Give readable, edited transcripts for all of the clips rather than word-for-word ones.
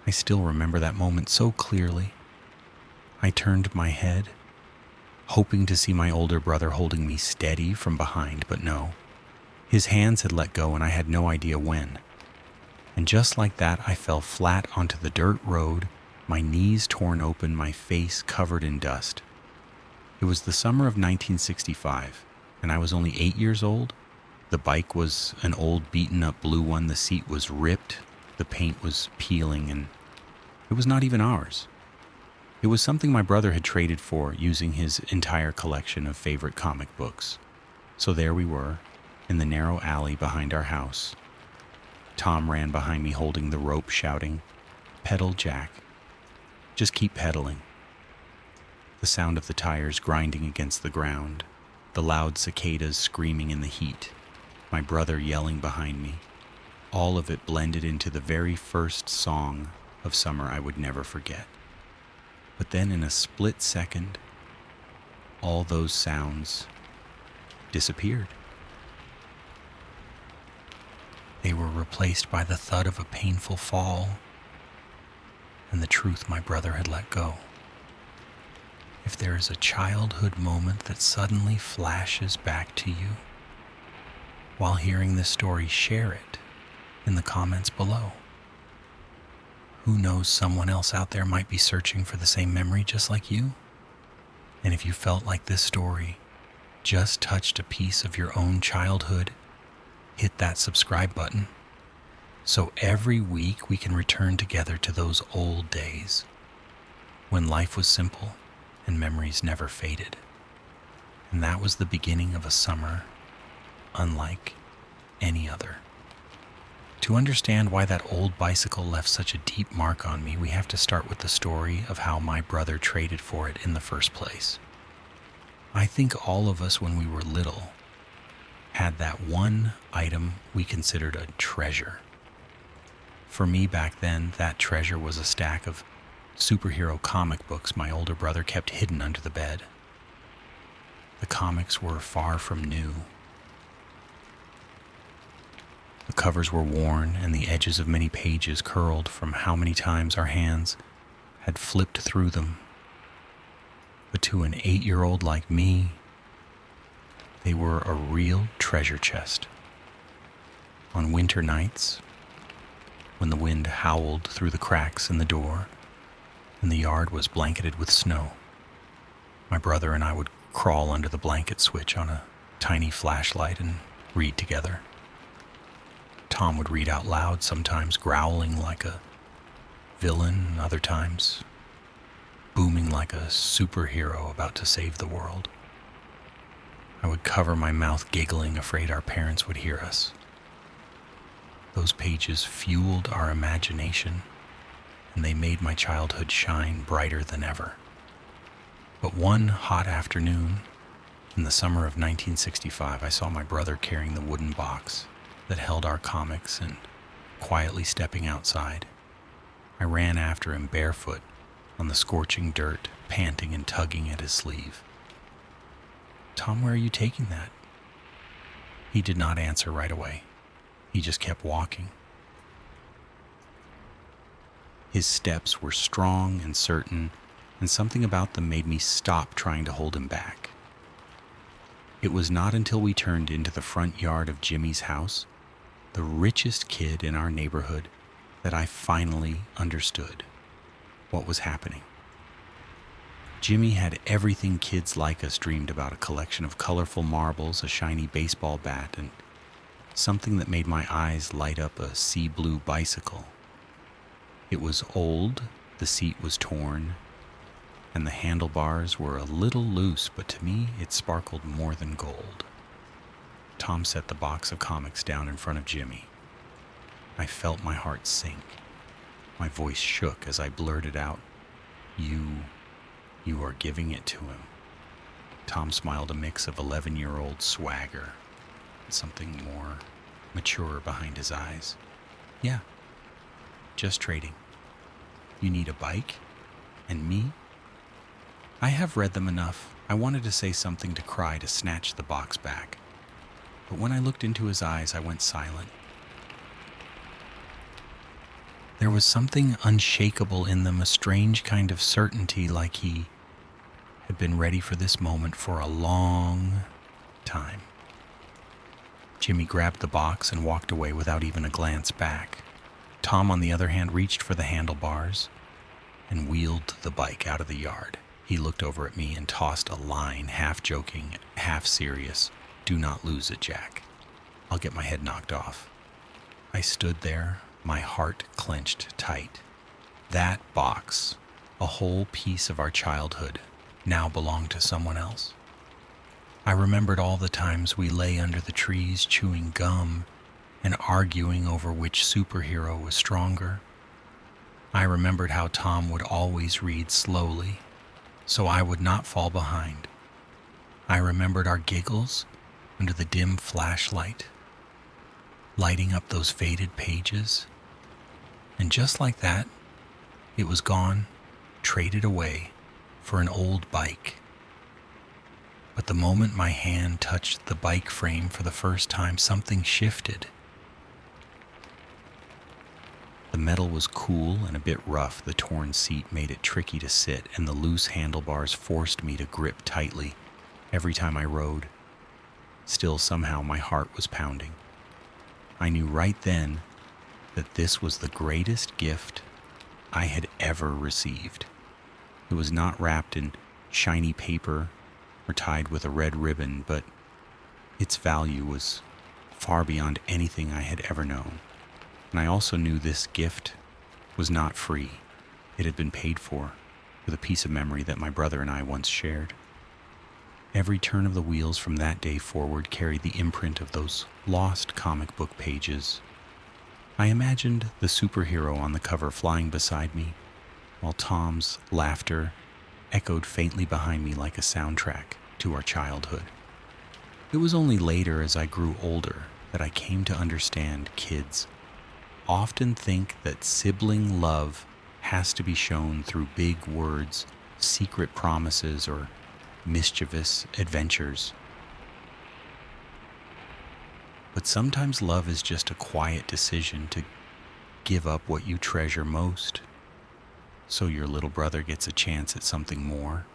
I still remember that moment so clearly. I turned my head, hoping to see my older brother holding me steady from behind, but no. His hands had let go and I had no idea when. And just like that, I fell flat onto the dirt road, my knees torn open, my face covered in dust. It was the summer of 1965, and I was only 8 years old. The bike was an old beaten-up blue one. The seat was ripped, the paint was peeling, and it was not even ours. It was something my brother had traded for, using his entire collection of favorite comic books. So there we were, in the narrow alley behind our house. Tom ran behind me holding the rope, shouting, "Pedal, Jack. Just keep pedaling." The sound of the tires grinding against the ground, the loud cicadas screaming in the heat, my brother yelling behind me, all of it blended into the very first song of summer I would never forget. But then in a split second, all those sounds disappeared. They were replaced by the thud of a painful fall and the truth my brother had let go. If there is a childhood moment that suddenly flashes back to you while hearing this story, share it in the comments below. Who knows, someone else out there might be searching for the same memory just like you. And if you felt like this story just touched a piece of your own childhood, hit that subscribe button so every week we can return together to those old days when life was simple and memories never faded. And that was the beginning of a summer unlike any other. To understand why that old bicycle left such a deep mark on me, we have to start with the story of how my brother traded for it in the first place. I think all of us, when we were little, had that one item we considered a treasure. For me back then, that treasure was a stack of superhero comic books my older brother kept hidden under the bed. The comics were far from new. The covers were worn and the edges of many pages curled from how many times our hands had flipped through them. But to an 8-year-old like me, they were a real treasure chest. On winter nights, when the wind howled through the cracks in the door and the yard was blanketed with snow, my brother and I would crawl under the blanket switch on a tiny flashlight and read together. Tom would read out loud, sometimes growling like a villain, other times booming like a superhero about to save the world. I would cover my mouth giggling, afraid our parents would hear us. Those pages fueled our imagination, and they made my childhood shine brighter than ever. But one hot afternoon, in the summer of 1965, I saw my brother carrying the wooden box that held our comics and quietly stepping outside. I ran after him barefoot on the scorching dirt, panting and tugging at his sleeve. "Tom, where are you taking that?" He did not answer right away. He just kept walking. His steps were strong and certain, and something about them made me stop trying to hold him back. It was not until we turned into the front yard of Jimmy's house, the richest kid in our neighborhood, that I finally understood what was happening. Jimmy had everything kids like us dreamed about: a collection of colorful marbles, a shiny baseball bat, and something that made my eyes light up, a sea blue bicycle. It was old, the seat was torn, and the handlebars were a little loose, but to me it sparkled more than gold. Tom set the box of comics down in front of Jimmy. I felt my heart sink. My voice shook as I blurted out, You are giving it to him." Tom smiled, a mix of 11-year-old swagger and something more mature behind his eyes. "Yeah, just trading. You need a bike? And me?" I have read them enough. I wanted to say something, to cry, to snatch the box back. But when I looked into his eyes, I went silent. There was something unshakable in them, a strange kind of certainty, like he had been ready for this moment for a long time. Jimmy grabbed the box and walked away without even a glance back. Tom, on the other hand, reached for the handlebars and wheeled the bike out of the yard. He looked over at me and tossed a line, half joking, half serious. "Do not lose it, Jack. I'll get my head knocked off." I stood there, my heart clenched tight. That box, a whole piece of our childhood, now belonged to someone else. I remembered all the times we lay under the trees chewing gum and arguing over which superhero was stronger. I remembered how Tom would always read slowly, so I would not fall behind. I remembered our giggles under the dim flashlight, lighting up those faded pages. And just like that, it was gone, traded away for an old bike. But the moment my hand touched the bike frame for the first time, something shifted. The metal was cool and a bit rough. The torn seat made it tricky to sit, and the loose handlebars forced me to grip tightly every time I rode. Still, somehow, my heart was pounding. I knew right then that this was the greatest gift I had ever received. It was not wrapped in shiny paper or tied with a red ribbon, but its value was far beyond anything I had ever known. And I also knew this gift was not free. It had been paid for with a piece of memory that my brother and I once shared. Every turn of the wheels from that day forward carried the imprint of those lost comic book pages. I imagined the superhero on the cover flying beside me, while Tom's laughter echoed faintly behind me like a soundtrack to our childhood. It was only later, as I grew older, that I came to understand kids often think that sibling love has to be shown through big words, secret promises, or mischievous adventures. But sometimes love is just a quiet decision to give up what you treasure most, so your little brother gets a chance at something more.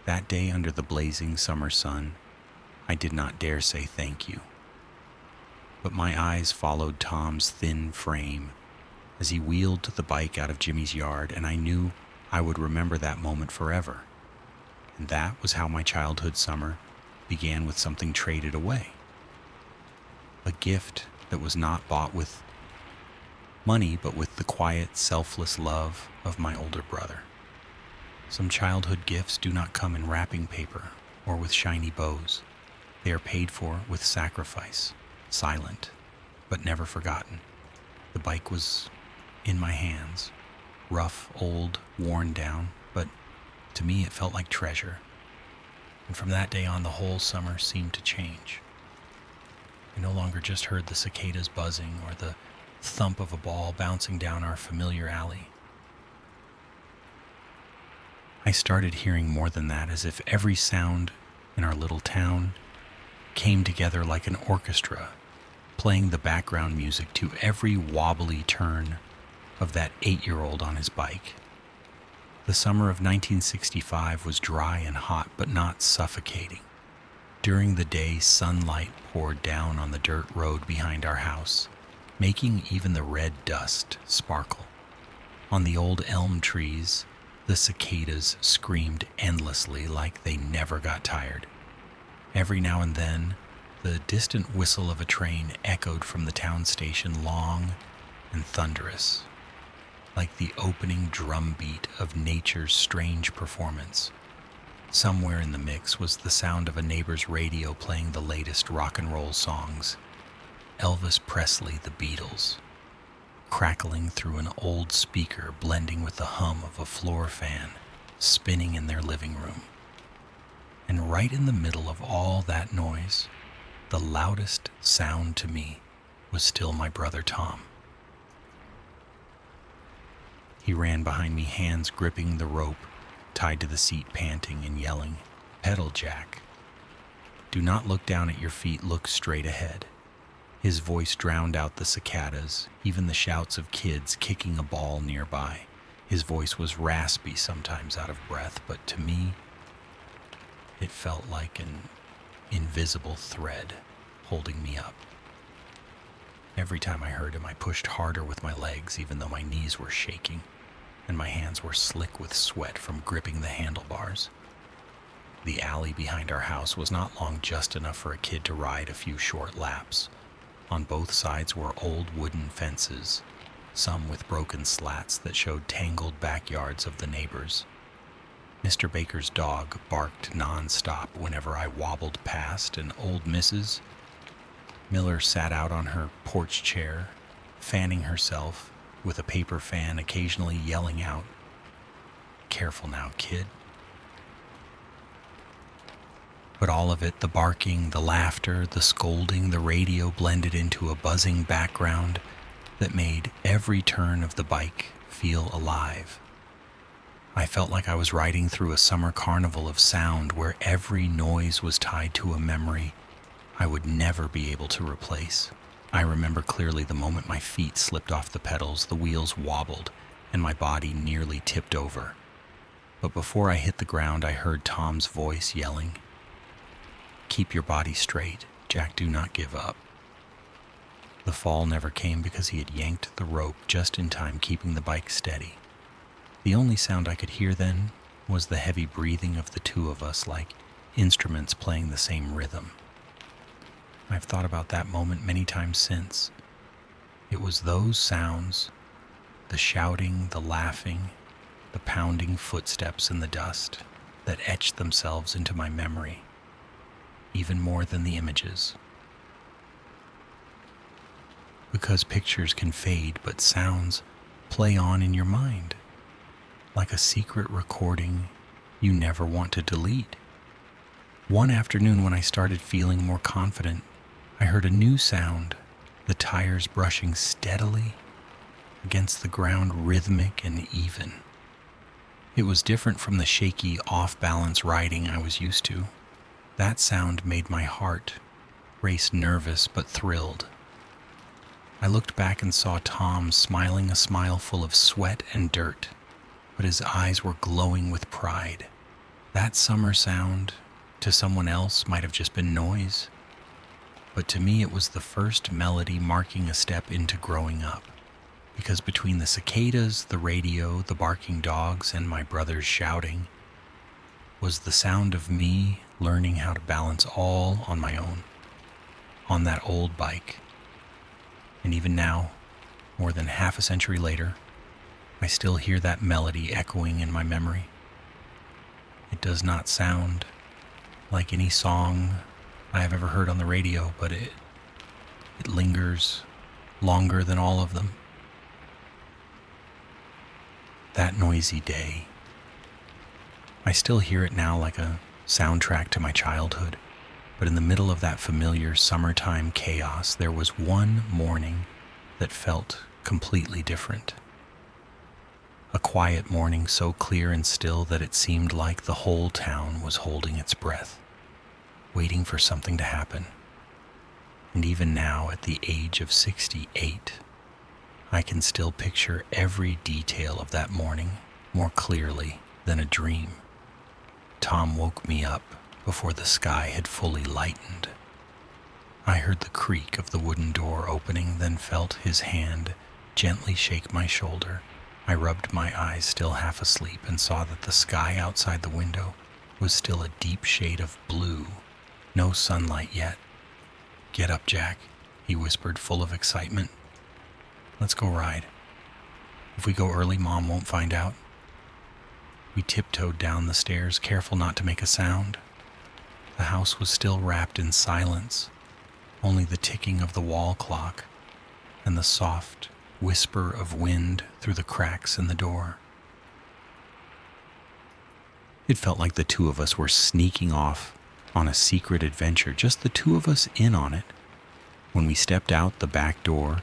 That day under the blazing summer sun, I did not dare say thank you. But my eyes followed Tom's thin frame as he wheeled the bike out of Jimmy's yard, and I knew I would remember that moment forever. And that was how my childhood summer began, with something traded away. A gift that was not bought with money, but with the quiet, selfless love of my older brother. Some childhood gifts do not come in wrapping paper or with shiny bows. They are paid for with sacrifice, silent, but never forgotten. The bike was in my hands, rough, old, worn down, but to me it felt like treasure. And from that day on, the whole summer seemed to change. I no longer just heard the cicadas buzzing or the thump of a ball bouncing down our familiar alley. I started hearing more than that, as if every sound in our little town came together like an orchestra, playing the background music to every wobbly turn of that 8-year-old on his bike. The summer of 1965 was dry and hot, but not suffocating. During the day, sunlight poured down on the dirt road behind our house, making even the red dust sparkle. On the old elm trees, the cicadas screamed endlessly like they never got tired. Every now and then, the distant whistle of a train echoed from the town station, long and thunderous, like the opening drumbeat of nature's strange performance. Somewhere in the mix was the sound of a neighbor's radio playing the latest rock and roll songs. Elvis Presley, the Beatles, crackling through an old speaker, blending with the hum of a floor fan spinning in their living room. And right in the middle of all that noise, the loudest sound to me was still my brother Tom. He ran behind me, hands gripping the rope tied to the seat, panting and yelling, "Pedal, Jack. Do not look down at your feet, look straight ahead." His voice drowned out the cicadas, even the shouts of kids kicking a ball nearby. His voice was raspy, sometimes out of breath, but to me, it felt like an invisible thread holding me up. Every time I heard him, I pushed harder with my legs, even though my knees were shaking, and my hands were slick with sweat from gripping the handlebars. The alley behind our house was not long just enough for a kid to ride a few short laps. On both sides were old wooden fences, some with broken slats that showed tangled backyards of the neighbors. Mr. Baker's dog barked non-stop whenever I wobbled past, and old Mrs. Miller sat out on her porch chair, fanning herself with a paper fan, occasionally yelling out, "Careful now, kid." But all of it, the barking, the laughter, the scolding, the radio, blended into a buzzing background that made every turn of the bike feel alive. I felt like I was riding through a summer carnival of sound where every noise was tied to a memory I would never be able to replace. I remember clearly the moment my feet slipped off the pedals, the wheels wobbled, and my body nearly tipped over. But before I hit the ground, I heard Tom's voice yelling, "Keep your body straight, Jack, do not give up." The fall never came because he had yanked the rope just in time, keeping the bike steady. The only sound I could hear then was the heavy breathing of the two of us, like instruments playing the same rhythm. I've thought about that moment many times since. It was those sounds, the shouting, the laughing, the pounding footsteps in the dust, that etched themselves into my memory, even more than the images. Because pictures can fade, but sounds play on in your mind, like a secret recording you never want to delete. One afternoon when I started feeling more confident, I heard a new sound, the tires brushing steadily against the ground, rhythmic and even. It was different from the shaky, off-balance riding I was used to. That sound made my heart race, nervous but thrilled. I looked back and saw Tom smiling a smile full of sweat and dirt, but his eyes were glowing with pride. That summer sound, to someone else, might have just been noise, but to me it was the first melody marking a step into growing up, because between the cicadas, the radio, the barking dogs, and my brothers shouting, was the sound of me learning how to balance all on my own, on that old bike. And even now, more than half a century later, I still hear that melody echoing in my memory. It does not sound like any song I have ever heard on the radio, but it lingers longer than all of them. That noisy day. I still hear it now like a soundtrack to my childhood, but in the middle of that familiar summertime chaos, there was one morning that felt completely different. A quiet morning so clear and still that it seemed like the whole town was holding its breath, waiting for something to happen. And even now, at the age of 68, I can still picture every detail of that morning more clearly than a dream. Tom woke me up before the sky had fully lightened. I heard the creak of the wooden door opening, then felt his hand gently shake my shoulder. I rubbed my eyes, still half asleep, and saw that the sky outside the window was still a deep shade of blue. No sunlight yet. "Get up, Jack," he whispered, full of excitement. "Let's go ride. If we go early, Mom won't find out." We tiptoed down the stairs, careful not to make a sound. The house was still wrapped in silence, only the ticking of the wall clock and the soft whisper of wind through the cracks in the door. It felt like the two of us were sneaking off on a secret adventure, just the two of us in on it. When we stepped out the back door,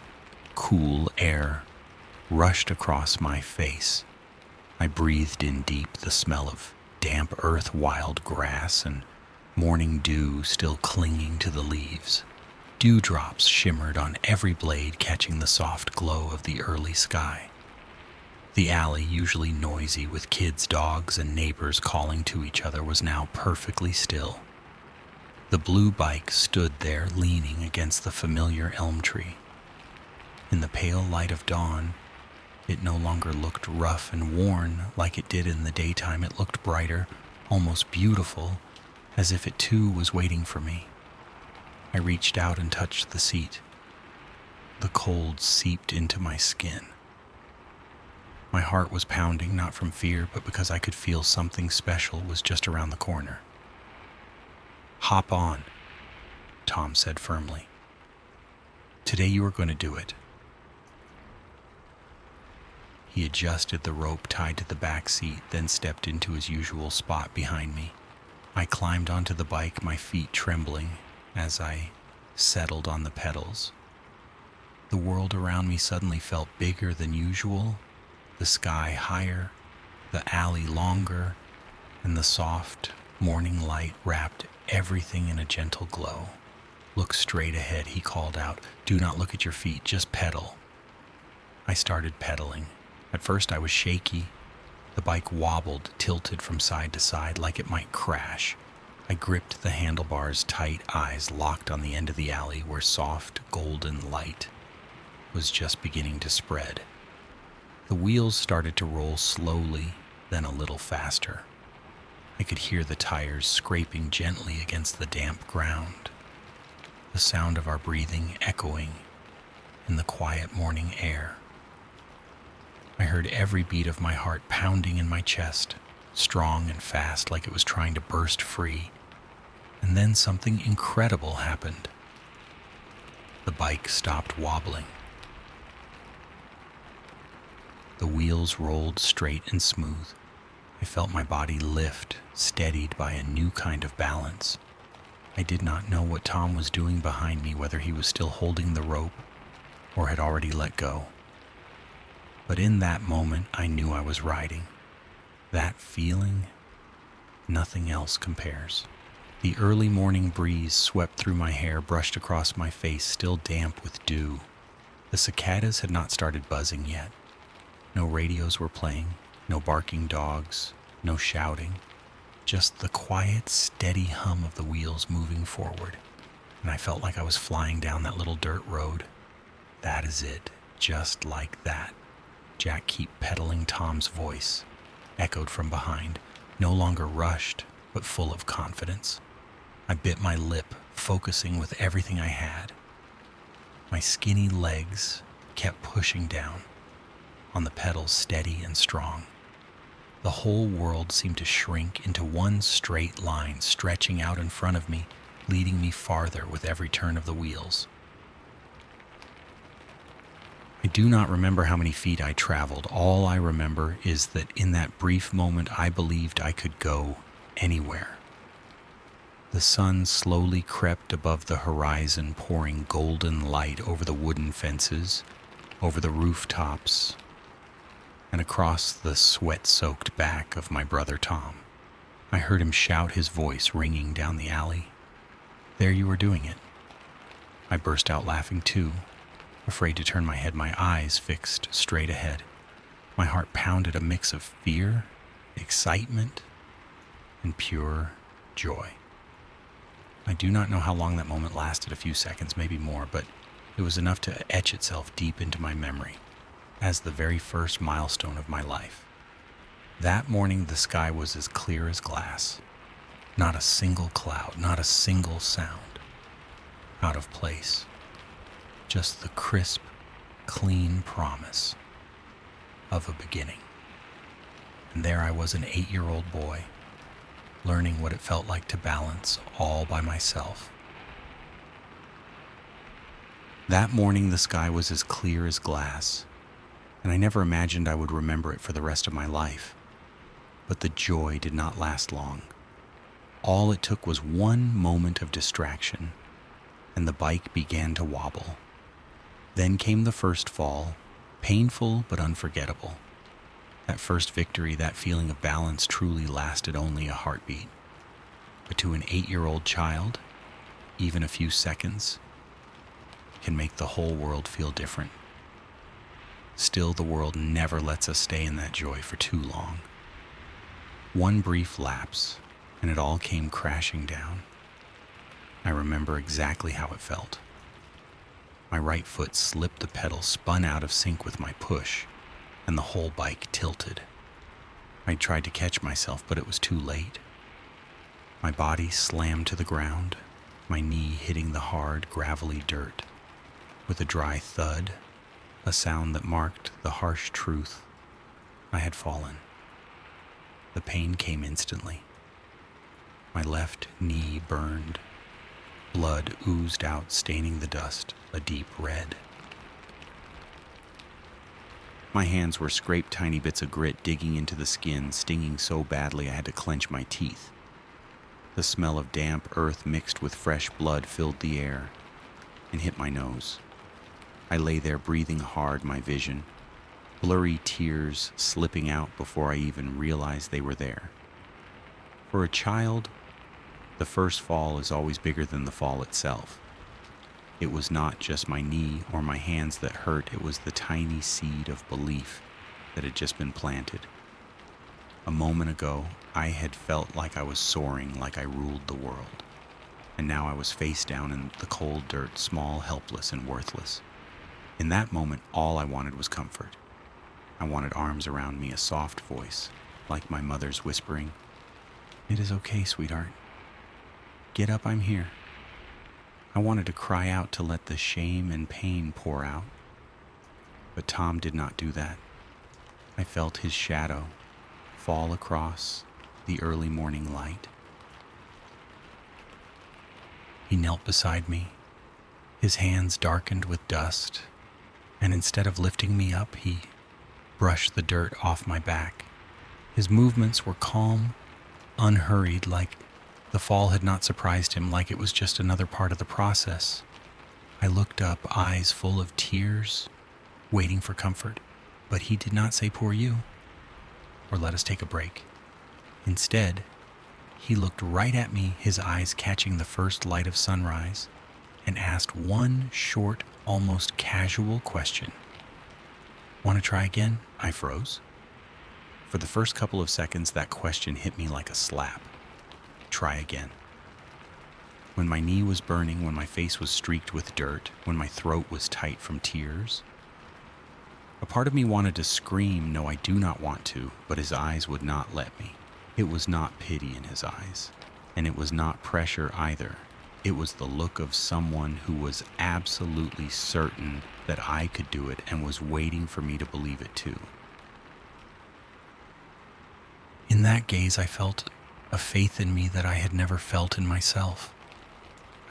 cool air rushed across my face. I breathed in deep, the smell of damp earth, wild grass, and morning dew still clinging to the leaves. Dewdrops shimmered on every blade, catching the soft glow of the early sky. The alley, usually noisy with kids, dogs, and neighbors calling to each other, was now perfectly still. The blue bike stood there, leaning against the familiar elm tree. In the pale light of dawn, it no longer looked rough and worn like it did in the daytime. It looked brighter, almost beautiful, as if it too was waiting for me. I reached out and touched the seat. The cold seeped into my skin. My heart was pounding, not from fear, but because I could feel something special was just around the corner. "Hop on," Tom said firmly. "Today you are going to do it." He adjusted the rope tied to the back seat, then stepped into his usual spot behind me. I climbed onto the bike, my feet trembling as I settled on the pedals. The world around me suddenly felt bigger than usual, the sky higher, the alley longer, and the soft morning light wrapped everything in a gentle glow. "Look straight ahead," he called out. "Do not look at your feet, just pedal." I started pedaling. At first I was shaky. The bike wobbled, tilted from side to side like it might crash. I gripped the handlebars tight, eyes locked on the end of the alley where soft golden light was just beginning to spread. The wheels started to roll slowly, then a little faster. I could hear the tires scraping gently against the damp ground, the sound of our breathing echoing in the quiet morning air. I heard every beat of my heart pounding in my chest, strong and fast, like it was trying to burst free. And then something incredible happened. The bike stopped wobbling. The wheels rolled straight and smooth. I felt my body lift, steadied by a new kind of balance. I did not know what Tom was doing behind me, whether he was still holding the rope or had already let go. But in that moment, I knew I was riding. That feeling, nothing else compares. The early morning breeze swept through my hair, brushed across my face, still damp with dew. The cicadas had not started buzzing yet. No radios were playing, no barking dogs, no shouting. Just the quiet, steady hum of the wheels moving forward. And I felt like I was flying down that little dirt road. "That is it, just like that." "Jack, keep pedaling." Tom's voice echoed from behind, no longer rushed, but full of confidence. I bit my lip, focusing with everything I had. My skinny legs kept pushing down, on the pedals steady and strong. The whole world seemed to shrink into one straight line, stretching out in front of me, leading me farther with every turn of the wheels. I do not remember how many feet I traveled. All I remember is that in that brief moment I believed I could go anywhere. The sun slowly crept above the horizon, pouring golden light over the wooden fences, over the rooftops, and across the sweat-soaked back of my brother Tom. I heard him shout, his voice ringing down the alley. "There you are doing it." I burst out laughing too, afraid to turn my head, my eyes fixed straight ahead. My heart pounded, a mix of fear, excitement, and pure joy. I do not know how long that moment lasted, a few seconds, maybe more, but it was enough to etch itself deep into my memory as the very first milestone of my life. That morning the sky was as clear as glass. Not a single cloud, not a single sound out of place. Just the crisp, clean promise of a beginning. And there I was, an 8-year-old boy, learning what it felt like to balance all by myself. That morning the sky was as clear as glass, and I never imagined I would remember it for the rest of my life. But the joy did not last long. All it took was one moment of distraction, and the bike began to wobble. Then came the first fall, painful but unforgettable. That first victory, that feeling of balance, truly lasted only a heartbeat. But to an 8-year-old child, even a few seconds can make the whole world feel different. Still, the world never lets us stay in that joy for too long. One brief lapse, and it all came crashing down. I remember exactly how it felt. My right foot slipped the pedal, spun out of sync with my push, and the whole bike tilted. I tried to catch myself, but it was too late. My body slammed to the ground, my knee hitting the hard, gravelly dirt. With a dry thud, a sound that marked the harsh truth, I had fallen. The pain came instantly. My left knee burned. Blood oozed out, staining the dust a deep red. My hands were scraped tiny bits of grit digging into the skin, stinging so badly I had to clench my teeth. The smell of damp earth mixed with fresh blood filled the air and hit my nose. I lay there breathing hard, my vision, blurry tears slipping out before I even realized they were there. For a child, the first fall is always bigger than the fall itself. It was not just my knee or my hands that hurt, it was the tiny seed of belief that had just been planted. A moment ago, I had felt like I was soaring, like I ruled the world. And now I was face down in the cold dirt, small, helpless, and worthless. In that moment, all I wanted was comfort. I wanted arms around me, a soft voice, like my mother's whispering, "It is okay, sweetheart. Get up, I'm here." I wanted to cry out to let the shame and pain pour out. But Tom did not do that. I felt his shadow fall across the early morning light. He knelt beside me, his hands darkened with dust, and instead of lifting me up, he brushed the dirt off my back. His movements were calm, unhurried, like the fall had not surprised him, like it was just another part of the process. I looked up, eyes full of tears, waiting for comfort, but he did not say, "Poor you," or "Let us take a break." Instead, he looked right at me, his eyes catching the first light of sunrise, and asked one short, almost casual question. "Want to try again?" I froze. For the first couple of seconds, that question hit me like a slap. Try again. When my knee was burning, when my face was streaked with dirt, when my throat was tight from tears, a part of me wanted to scream, "No, I do not want to," but his eyes would not let me. It was not pity in his eyes, and it was not pressure either. It was the look of someone who was absolutely certain that I could do it and was waiting for me to believe it too. In that gaze, I felt a faith in me that I had never felt in myself.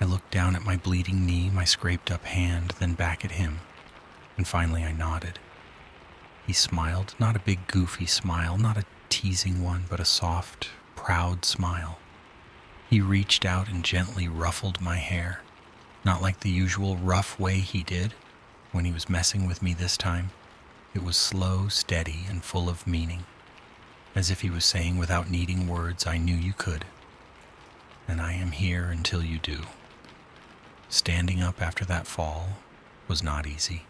I looked down at my bleeding knee, my scraped up hand, then back at him, and finally I nodded. He smiled, not a big goofy smile, not a teasing one, but a soft, proud smile. He reached out and gently ruffled my hair, not like the usual rough way he did when he was messing with me this time. It was slow, steady, and full of meaning. As if he was saying without needing words, "I knew you could, and I am here until you do." Standing up after that fall was not easy.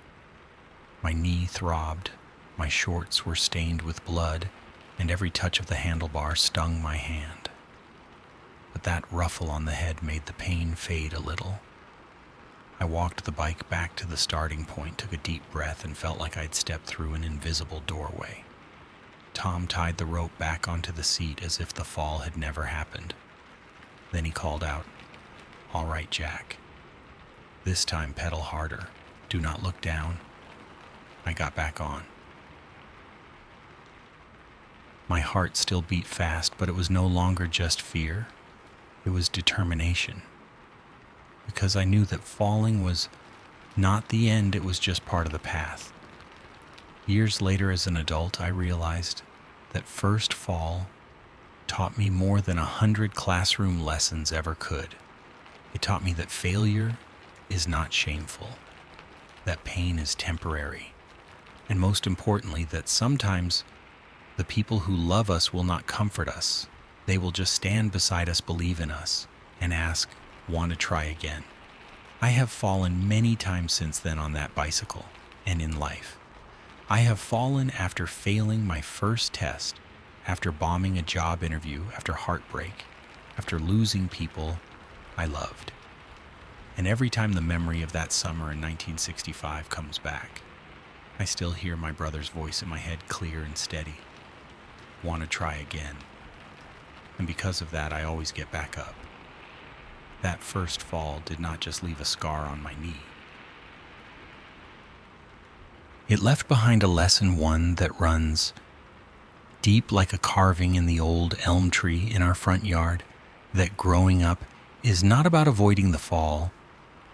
My knee throbbed, my shorts were stained with blood, and every touch of the handlebar stung my hand. But that ruffle on the head made the pain fade a little. I walked the bike back to the starting point, took a deep breath, and felt like I'd stepped through an invisible doorway. Tom tied the rope back onto the seat as if the fall had never happened. Then he called out, "All right, Jack. This time pedal harder. Do not look down." I got back on. My heart still beat fast, but it was no longer just fear. It was determination. Because I knew that falling was not the end, it was just part of the path. Years later, as an adult, I realized that first fall taught me more than 100 classroom lessons ever could. It taught me that failure is not shameful, that pain is temporary, and most importantly, that sometimes the people who love us will not comfort us. They will just stand beside us, believe in us, and ask, "Want to try again?" I have fallen many times since then on that bicycle and in life. I have fallen after failing my first test, after bombing a job interview, after heartbreak, after losing people I loved. And every time the memory of that summer in 1965 comes back, I still hear my brother's voice in my head clear and steady. Want to try again. And because of that, I always get back up. That first fall did not just leave a scar on my knee. It left behind a lesson, one that runs deep like a carving in the old elm tree in our front yard, that growing up is not about avoiding the fall.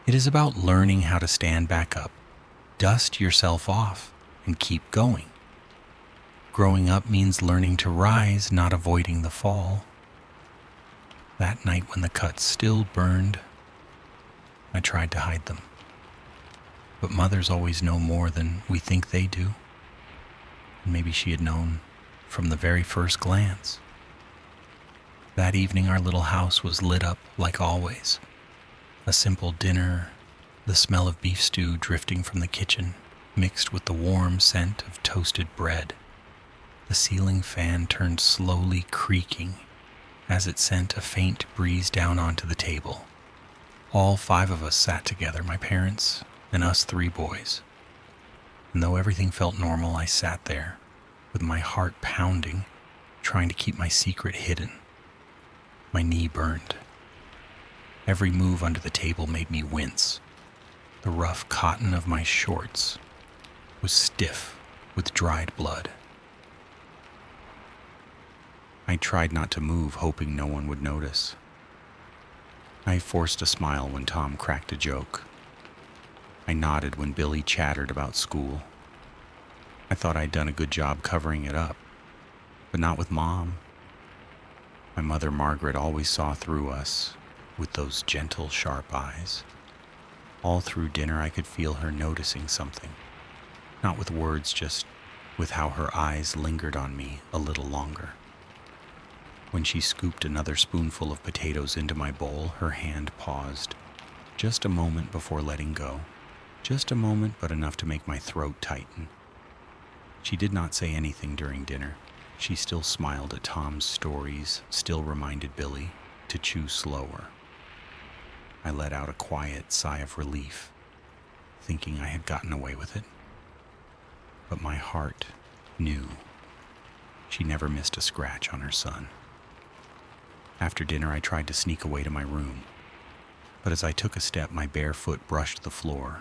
It is about learning how to stand back up, dust yourself off, and keep going. Growing up means learning to rise, not avoiding the fall. That night when the cuts still burned, I tried to hide them. But mothers always know more than we think they do. And maybe she had known from the very first glance. That evening our little house was lit up like always. A simple dinner, the smell of beef stew drifting from the kitchen, mixed with the warm scent of toasted bread. The ceiling fan turned slowly, creaking as it sent a faint breeze down onto the table. All 5 of us sat together, my parents and us 3 boys. And though everything felt normal, I sat there with my heart pounding, trying to keep my secret hidden. My knee burned. Every move under the table made me wince. The rough cotton of my shorts was stiff with dried blood. I tried not to move, hoping no one would notice. I forced a smile when Tom cracked a joke. I nodded when Billy chattered about school. I thought I'd done a good job covering it up, but not with Mom. My mother, Margaret, always saw through us with those gentle, sharp eyes. All through dinner, I could feel her noticing something, not with words, just with how her eyes lingered on me a little longer. When she scooped another spoonful of potatoes into my bowl, her hand paused, just a moment before letting go. Just a moment, but enough to make my throat tighten. She did not say anything during dinner. She still smiled at Tom's stories, still reminded Billy to chew slower. I let out a quiet sigh of relief, thinking I had gotten away with it. But my heart knew she never missed a scratch on her son. After dinner, I tried to sneak away to my room, but as I took a step, my bare foot brushed the floor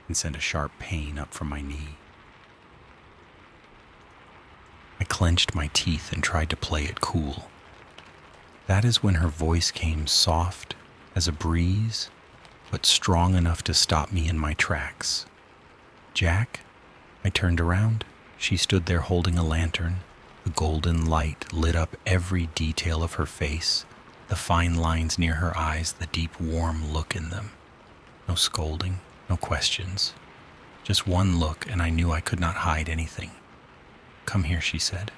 and sent a sharp pain up from my knee. I clenched my teeth and tried to play it cool. That is when her voice came soft as a breeze, but strong enough to stop me in my tracks. "Jack?" I turned around. She stood there holding a lantern. The golden light lit up every detail of her face, the fine lines near her eyes, the deep, warm look in them. No scolding, no questions. Just one look, and I knew I could not hide anything. "Come here," she said.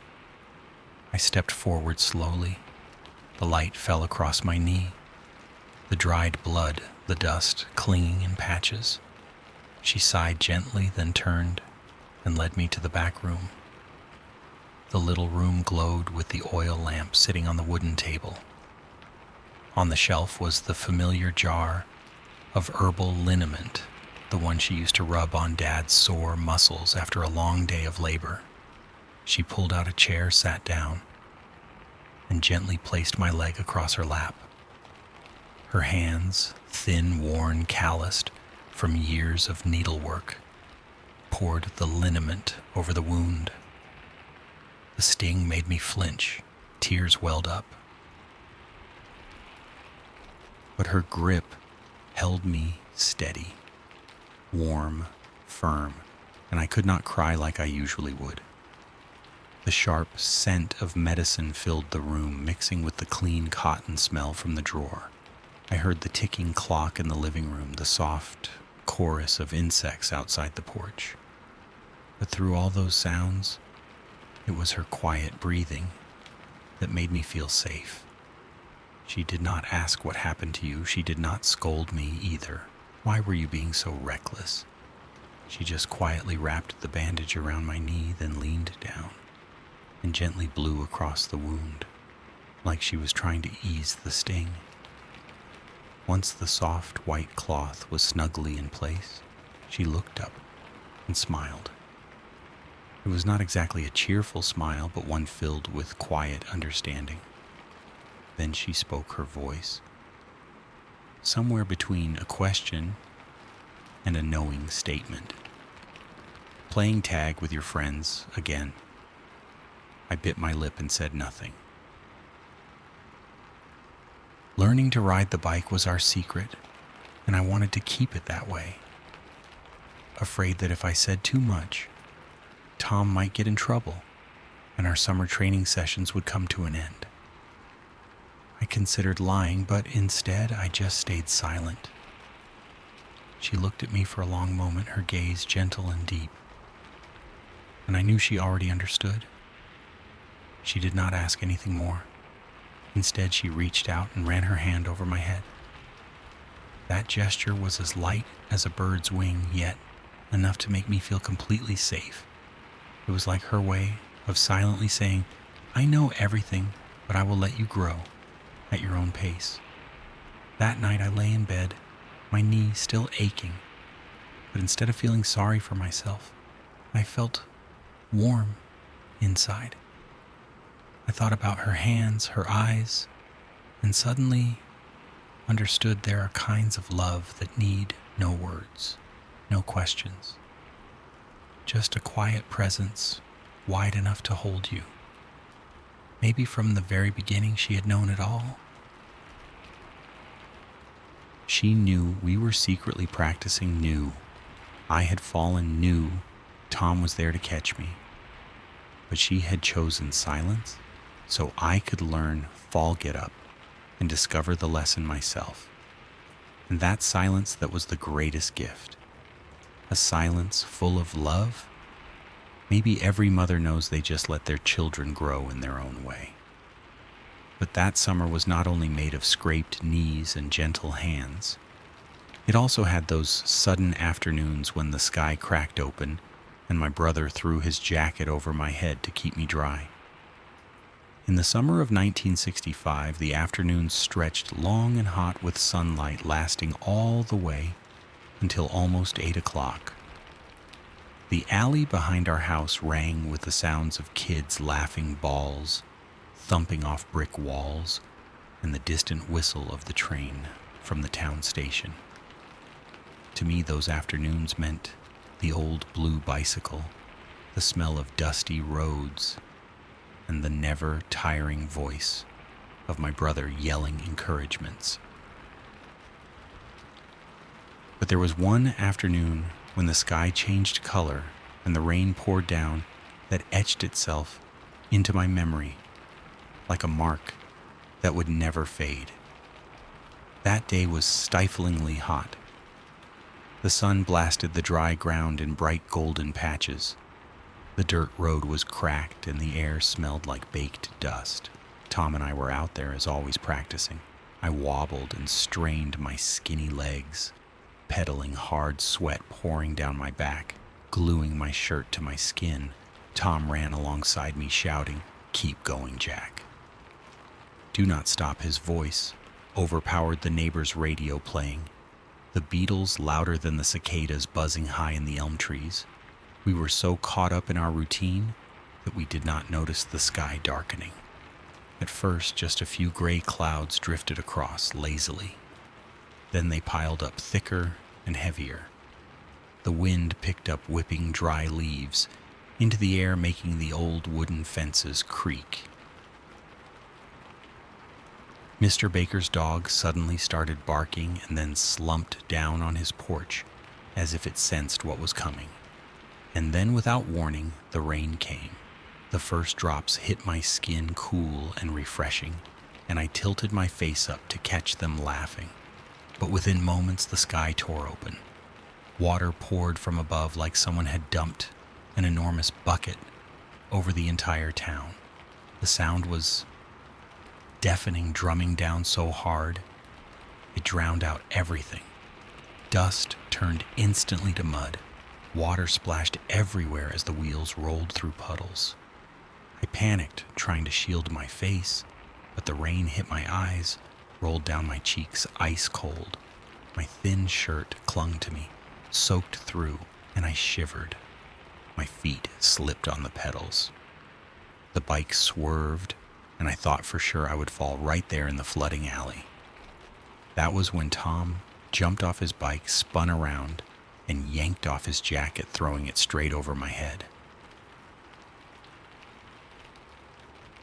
I stepped forward slowly. The light fell across my knee. The dried blood, the dust, clinging in patches. She sighed gently, then turned and led me to the back room. The little room glowed with the oil lamp sitting on the wooden table. On the shelf was the familiar jar of herbal liniment, the one she used to rub on Dad's sore muscles after a long day of labor. She pulled out a chair, sat down, and gently placed my leg across her lap. Her hands, thin, worn, calloused from years of needlework, poured the liniment over the wound. The sting made me flinch. Tears welled up. But her grip held me steady, warm, firm, and I could not cry like I usually would. The sharp scent of medicine filled the room, mixing with the clean cotton smell from the drawer. I heard the ticking clock in the living room, the soft chorus of insects outside the porch. But through all those sounds, it was her quiet breathing that made me feel safe. She did not ask what happened to you. She did not scold me either. Why were you being so reckless? She just quietly wrapped the bandage around my knee, then leaned down and gently blew across the wound, like she was trying to ease the sting. Once the soft white cloth was snugly in place, she looked up and smiled. It was not exactly a cheerful smile, but one filled with quiet understanding. Then she spoke her voice, somewhere between a question and a knowing statement. Playing tag with your friends again. I bit my lip and said nothing. Learning to ride the bike was our secret, and I wanted to keep it that way. Afraid that if I said too much, Tom might get in trouble, and our summer training sessions would come to an end. I considered lying, but instead I just stayed silent. She looked at me for a long moment, her gaze gentle and deep, and I knew she already understood. She did not ask anything more. Instead, she reached out and ran her hand over my head. That gesture was as light as a bird's wing, yet enough to make me feel completely safe. It was like her way of silently saying, I know everything, but I will let you grow at your own pace. That night I lay in bed, my knee still aching, but instead of feeling sorry for myself, I felt warm inside. I thought about her hands, her eyes, and suddenly understood there are kinds of love that need no words, no questions. Just a quiet presence wide enough to hold you. Maybe from the very beginning she had known it all. She knew we were secretly practicing, knew I had fallen, knew Tom was there to catch me. But she had chosen silence so I could learn, fall, get up, and discover the lesson myself. And that silence that was the greatest gift. A silence full of love. Maybe every mother knows they just let their children grow in their own way. But that summer was not only made of scraped knees and gentle hands. It also had those sudden afternoons when the sky cracked open and my brother threw his jacket over my head to keep me dry. In the summer of 1965, the afternoons stretched long and hot with sunlight lasting all the way until almost 8 o'clock. The alley behind our house rang with the sounds of kids laughing, balls thumping off brick walls, and the distant whistle of the train from the town station. To me, those afternoons meant the old blue bicycle, the smell of dusty roads, and the never-tiring voice of my brother yelling encouragements. But there was one afternoon when the sky changed color and the rain poured down that etched itself into my memory like a mark that would never fade. That day was stiflingly hot. The sun blasted the dry ground in bright golden patches. The dirt road was cracked and the air smelled like baked dust. Tom and I were out there as always practicing. I wobbled and strained my skinny legs, pedaling, hard sweat pouring down my back, gluing my shirt to my skin. Tom ran alongside me shouting, "Keep going, Jack." Do not stop, his voice overpowered the neighbor's radio playing, the beetles louder than the cicadas buzzing high in the elm trees. We were so caught up in our routine that we did not notice the sky darkening. At first, just a few gray clouds drifted across lazily. Then they piled up thicker and heavier. The wind picked up whipping dry leaves into the air, making the old wooden fences creak. Mr. Baker's dog suddenly started barking and then slumped down on his porch as if it sensed what was coming. And then, without warning, the rain came. The first drops hit my skin cool and refreshing, and I tilted my face up to catch them laughing. But within moments, the sky tore open. Water poured from above like someone had dumped an enormous bucket over the entire town. The sound was deafening, drumming down so hard, it drowned out everything. Dust turned instantly to mud. Water splashed everywhere as the wheels rolled through puddles. I panicked, trying to shield my face, but the rain hit my eyes, rolled down my cheeks ice cold. My thin shirt clung to me, soaked through, and I shivered. My feet slipped on the pedals. The bike swerved, and I thought for sure I would fall right there in the flooding alley. That was when Tom jumped off his bike, spun around, and yanked off his jacket, throwing it straight over my head.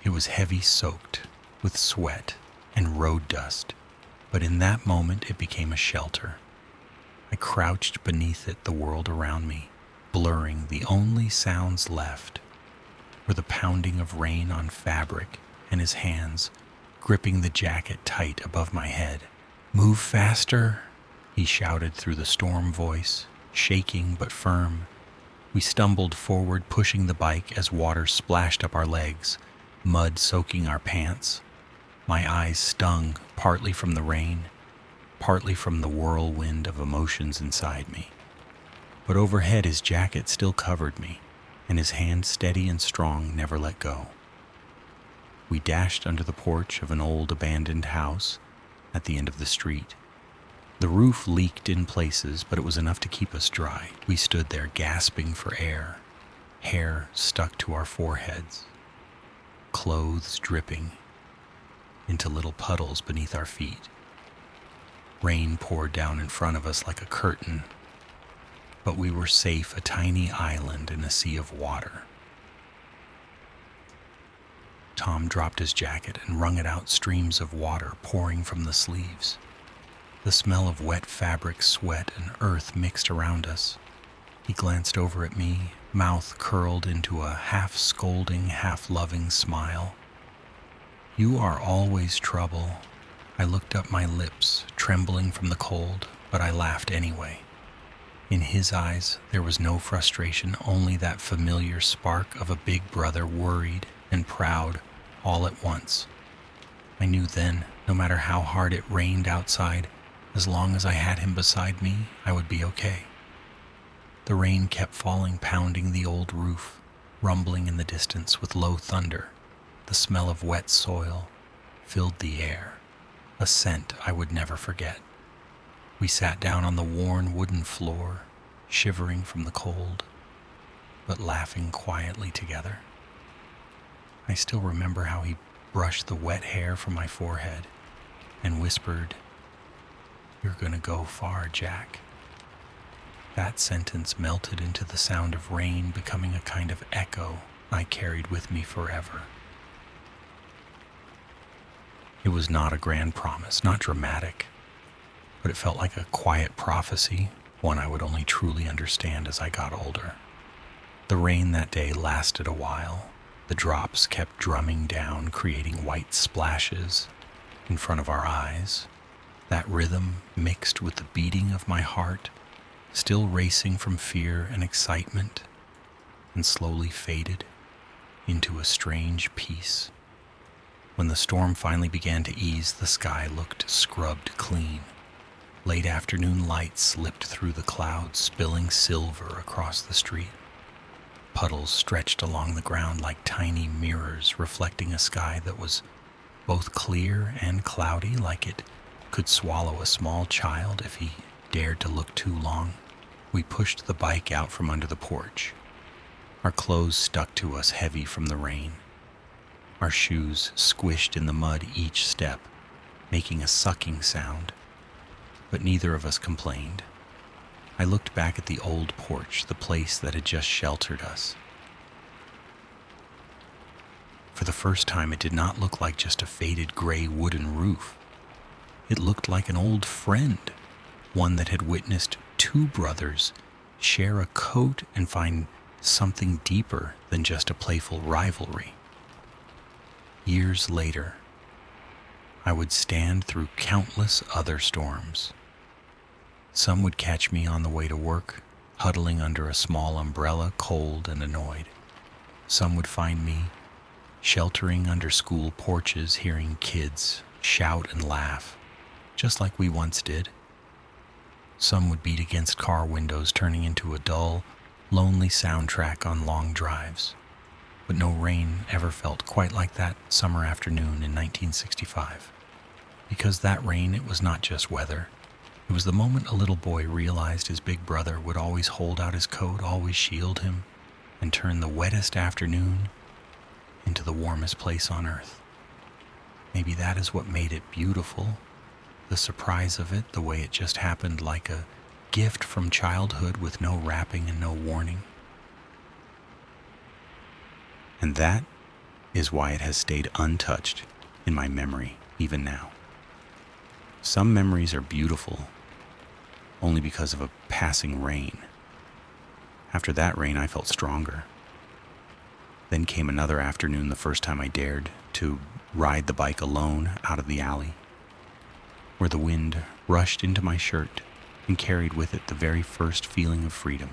It was heavy, soaked with sweat and road dust, but in that moment it became a shelter. I crouched beneath it, the world around me, blurring. The only sounds left were the pounding of rain on fabric and his hands gripping the jacket tight above my head. "Move faster," he shouted through the storm voice, shaking but firm. We stumbled forward, pushing the bike as water splashed up our legs, mud soaking our pants. My eyes stung, partly from the rain, partly from the whirlwind of emotions inside me. But overhead his jacket still covered me, and his hand, steady and strong, never let go. We dashed under the porch of an old abandoned house at the end of the street. The roof leaked in places, but it was enough to keep us dry. We stood there gasping for air, hair stuck to our foreheads, clothes dripping into little puddles beneath our feet. Rain poured down in front of us like a curtain, but we were safe, a tiny island in a sea of water. Tom dropped his jacket and wrung it out, streams of water pouring from the sleeves. The smell of wet fabric, sweat, and earth mixed around us. He glanced over at me, mouth curled into a half-scolding, half-loving smile. "You are always trouble." I looked up, my lips trembling from the cold, but I laughed anyway. In his eyes, there was no frustration, only that familiar spark of a big brother, worried and proud all at once. I knew then, no matter how hard it rained outside, as long as I had him beside me, I would be okay. The rain kept falling, pounding the old roof, rumbling in the distance with low thunder. The smell of wet soil filled the air, a scent I would never forget. We sat down on the worn wooden floor, shivering from the cold, but laughing quietly together. I still remember how he brushed the wet hair from my forehead and whispered, "You're gonna go far, Jack." That sentence melted into the sound of rain, becoming a kind of echo I carried with me forever. It was not a grand promise, not dramatic, but it felt like a quiet prophecy, one I would only truly understand as I got older. The rain that day lasted a while. The drops kept drumming down, creating white splashes in front of our eyes. That rhythm mixed with the beating of my heart, still racing from fear and excitement, and slowly faded into a strange peace. When the storm finally began to ease, the sky looked scrubbed clean. Late afternoon light slipped through the clouds, spilling silver across the street. Puddles stretched along the ground like tiny mirrors, reflecting a sky that was both clear and cloudy, like it could swallow a small child if he dared to look too long. We pushed the bike out from under the porch. Our clothes stuck to us, heavy from the rain. Our shoes squished in the mud each step, making a sucking sound, but neither of us complained. I looked back at the old porch, the place that had just sheltered us. For the first time, it did not look like just a faded gray wooden roof. It looked like an old friend, one that had witnessed two brothers share a coat and find something deeper than just a playful rivalry. Years later, I would stand through countless other storms. Some would catch me on the way to work, huddling under a small umbrella, cold and annoyed. Some would find me sheltering under school porches, hearing kids shout and laugh, just like we once did. Some would beat against car windows, turning into a dull, lonely soundtrack on long drives. But no rain ever felt quite like that summer afternoon in 1965. Because that rain, it was not just weather. It was the moment a little boy realized his big brother would always hold out his coat, always shield him, and turn the wettest afternoon into the warmest place on earth. Maybe that is what made it beautiful, the surprise of it, the way it just happened like a gift from childhood with no wrapping and no warning. And that is why it has stayed untouched in my memory even now. Some memories are beautiful only because of a passing rain. After that rain, I felt stronger. Then came another afternoon, the first time I dared to ride the bike alone out of the alley, where the wind rushed into my shirt and carried with it the very first feeling of freedom.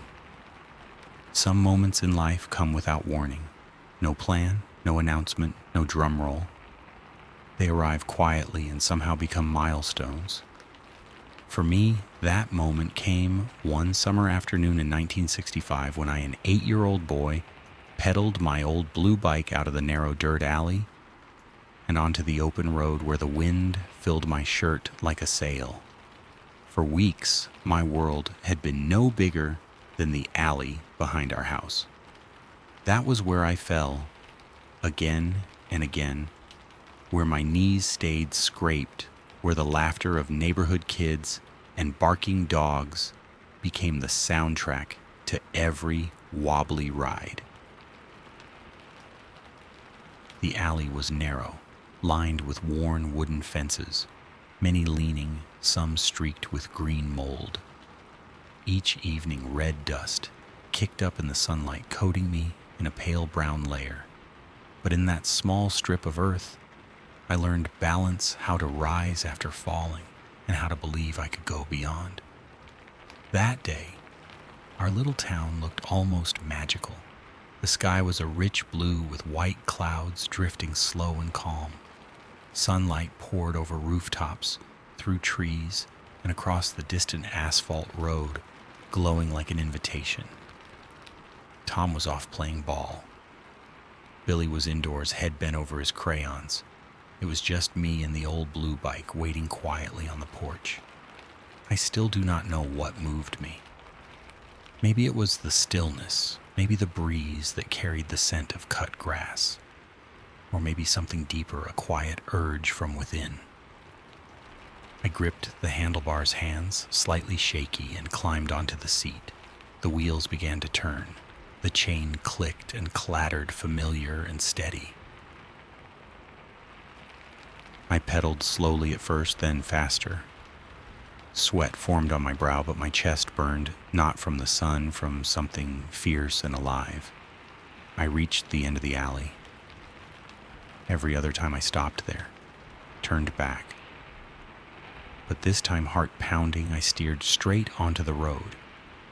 Some moments in life come without warning. No plan, no announcement, no drum roll. They arrive quietly and somehow become milestones. For me, that moment came one summer afternoon in 1965 when I, an 8-year-old boy, pedaled my old blue bike out of the narrow dirt alley and onto the open road where the wind filled my shirt like a sail. For weeks, my world had been no bigger than the alley behind our house. That was where I fell, again and again, where my knees stayed scraped, where the laughter of neighborhood kids and barking dogs became the soundtrack to every wobbly ride. The alley was narrow, lined with worn wooden fences, many leaning, some streaked with green mold. Each evening, red dust kicked up in the sunlight, coating me in a pale brown layer. But in that small strip of earth, I learned balance, how to rise after falling, and how to believe I could go beyond. That day, our little town looked almost magical. The sky was a rich blue with white clouds drifting slow and calm. Sunlight poured over rooftops, through trees, and across the distant asphalt road, glowing like an invitation. Tom was off playing ball. Billy was indoors, head bent over his crayons. It was just me and the old blue bike waiting quietly on the porch. I still do not know what moved me. Maybe it was the stillness, maybe the breeze that carried the scent of cut grass, or maybe something deeper, a quiet urge from within. I gripped the handlebars' hands, slightly shaky, and climbed onto the seat. The wheels began to turn. The chain clicked and clattered, familiar and steady. I pedaled slowly at first, then faster. Sweat formed on my brow, but my chest burned, not from the sun, from something fierce and alive. I reached the end of the alley. Every other time I stopped there, turned back. But this time, heart pounding, I steered straight onto the road.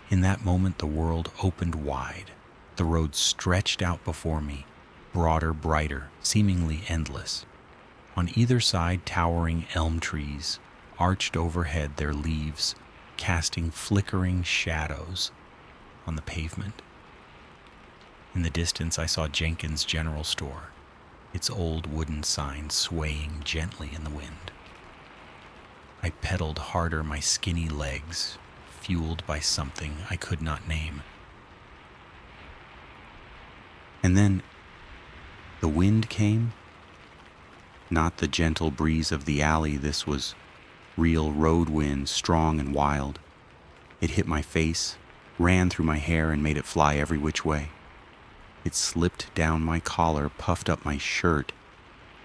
In that moment, the world opened wide. The road stretched out before me, broader, brighter, seemingly endless. On either side, towering elm trees arched overhead, their leaves casting flickering shadows on the pavement. In the distance, I saw Jenkins' General Store, its old wooden sign swaying gently in the wind. I pedaled harder, my skinny legs fueled by something I could not name. And then the wind came. Not the gentle breeze of the alley, this was real road wind, strong and wild. It hit my face, ran through my hair, and made it fly every which way. It slipped down my collar, puffed up my shirt,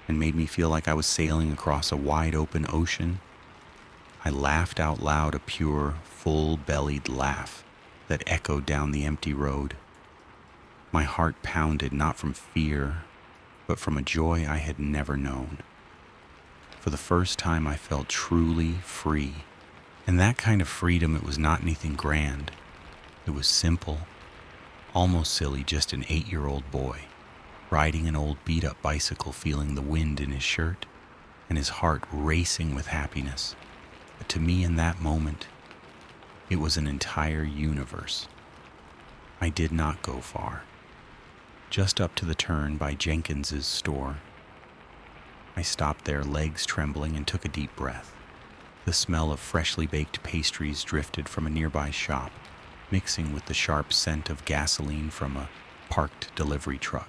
and made me feel like I was sailing across a wide-open ocean. I laughed out loud, a pure, full-bellied laugh that echoed down the empty road. My heart pounded, not from fear, but from a joy I had never known. For the first time, I felt truly free. And that kind of freedom, it was not anything grand. It was simple, almost silly, just an 8-year-old boy, riding an old beat-up bicycle, feeling the wind in his shirt, and his heart racing with happiness. But to me in that moment, It was an entire universe. I did not go far. Just up to the turn by Jenkins's store. I stopped there, legs trembling, and took a deep breath. The smell of freshly baked pastries drifted from a nearby shop, mixing with the sharp scent of gasoline from a parked delivery truck.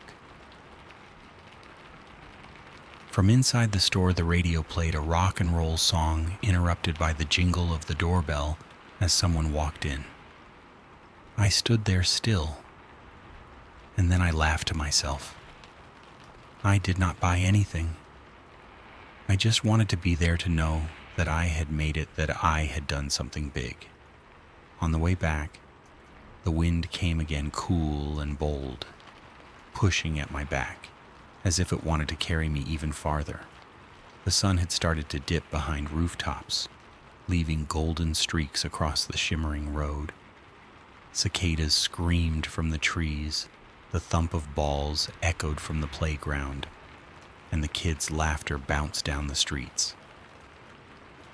From inside the store, the radio played a rock and roll song, interrupted by the jingle of the doorbell as someone walked in. I stood there still, and then I laughed to myself. I did not buy anything. I just wanted to be there to know that I had made it, that I had done something big. On the way back, the wind came again, cool and bold, pushing at my back, as if it wanted to carry me even farther. The sun had started to dip behind rooftops, leaving golden streaks across the shimmering road. Cicadas screamed from the trees, the thump of balls echoed from the playground, and the kids' laughter bounced down the streets.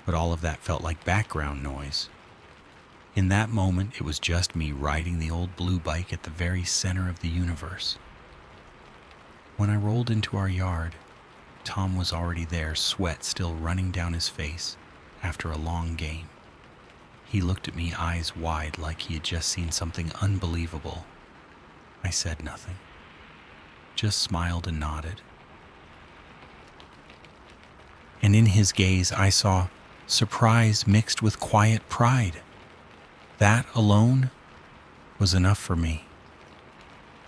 But all of that felt like background noise. In that moment, it was just me riding the old blue bike at the very center of the universe. When I rolled into our yard, Tom was already there, sweat still running down his face after a long game. He looked at me, eyes wide, like he had just seen something unbelievable. I said nothing, just smiled and nodded. And in his gaze, I saw surprise mixed with quiet pride. That alone was enough for me.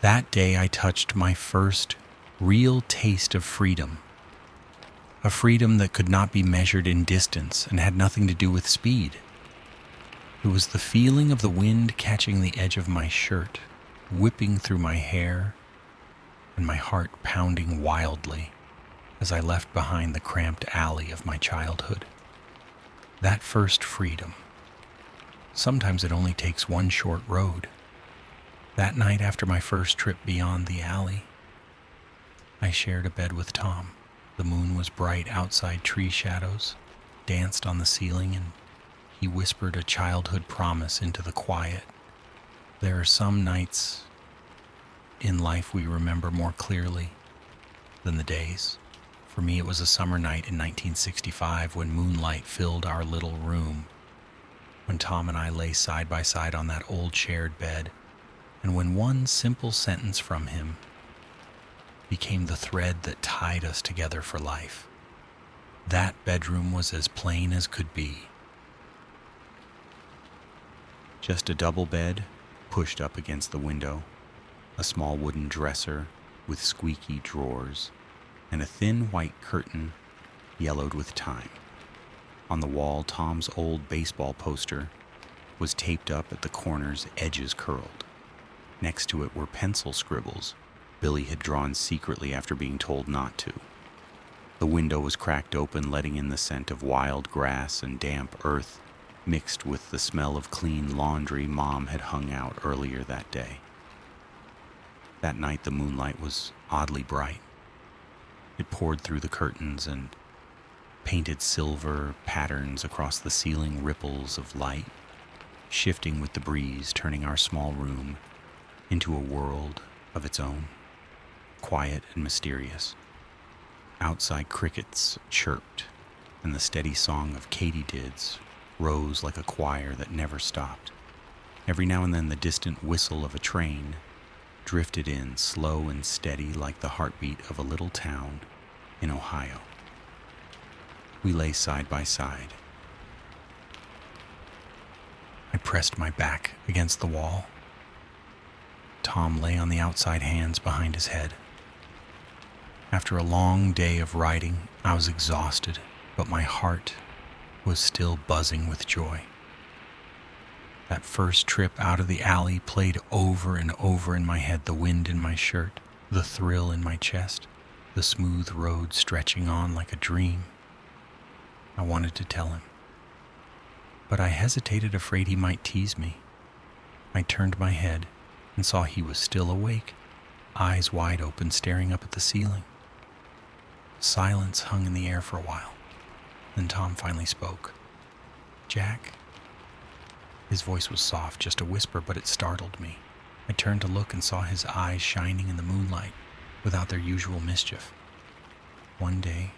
That day I touched my first real taste of freedom. A freedom that could not be measured in distance and had nothing to do with speed. It was the feeling of the wind catching the edge of my shirt, whipping through my hair, and my heart pounding wildly as I left behind the cramped alley of my childhood. That first freedom. Sometimes it only takes one short road. That night after my first trip beyond the alley, I shared a bed with Tom. The moon was bright outside, tree shadows danced on the ceiling, and he whispered a childhood promise into the quiet. There are some nights in life we remember more clearly than the days. For me, it was a summer night in 1965 when moonlight filled our little room, when Tom and I lay side by side on that old shared bed, and when one simple sentence from him became the thread that tied us together for life. That bedroom was as plain as could be. Just a double bed pushed up against the window, a small wooden dresser with squeaky drawers, and a thin white curtain yellowed with time. On the wall, Tom's old baseball poster was taped up at the corners, edges curled. Next to it were pencil scribbles Billy had drawn secretly after being told not to. The window was cracked open, letting in the scent of wild grass and damp earth, mixed with the smell of clean laundry Mom had hung out earlier that day. That night the moonlight was oddly bright. It poured through the curtains and painted silver patterns across the ceiling, ripples of light, shifting with the breeze, turning our small room into a world of its own, quiet and mysterious. Outside crickets chirped, and the steady song of katydids rose like a choir that never stopped. Every now and then the distant whistle of a train drifted in, slow and steady like the heartbeat of a little town in Ohio. We lay side by side. I pressed my back against the wall. Tom lay on the outside, hands behind his head. After a long day of riding, I was exhausted, but my heart was still buzzing with joy. That first trip out of the alley played over and over in my head, the wind in my shirt, the thrill in my chest, the smooth road stretching on like a dream. I wanted to tell him, but I hesitated, afraid he might tease me. I turned my head and saw he was still awake, eyes wide open, staring up at the ceiling. Silence hung in the air for a while. Then Tom finally spoke. "Jack, His voice was soft, just a whisper, but it startled me. I turned to look and saw his eyes shining in the moonlight without their usual mischief. "One day,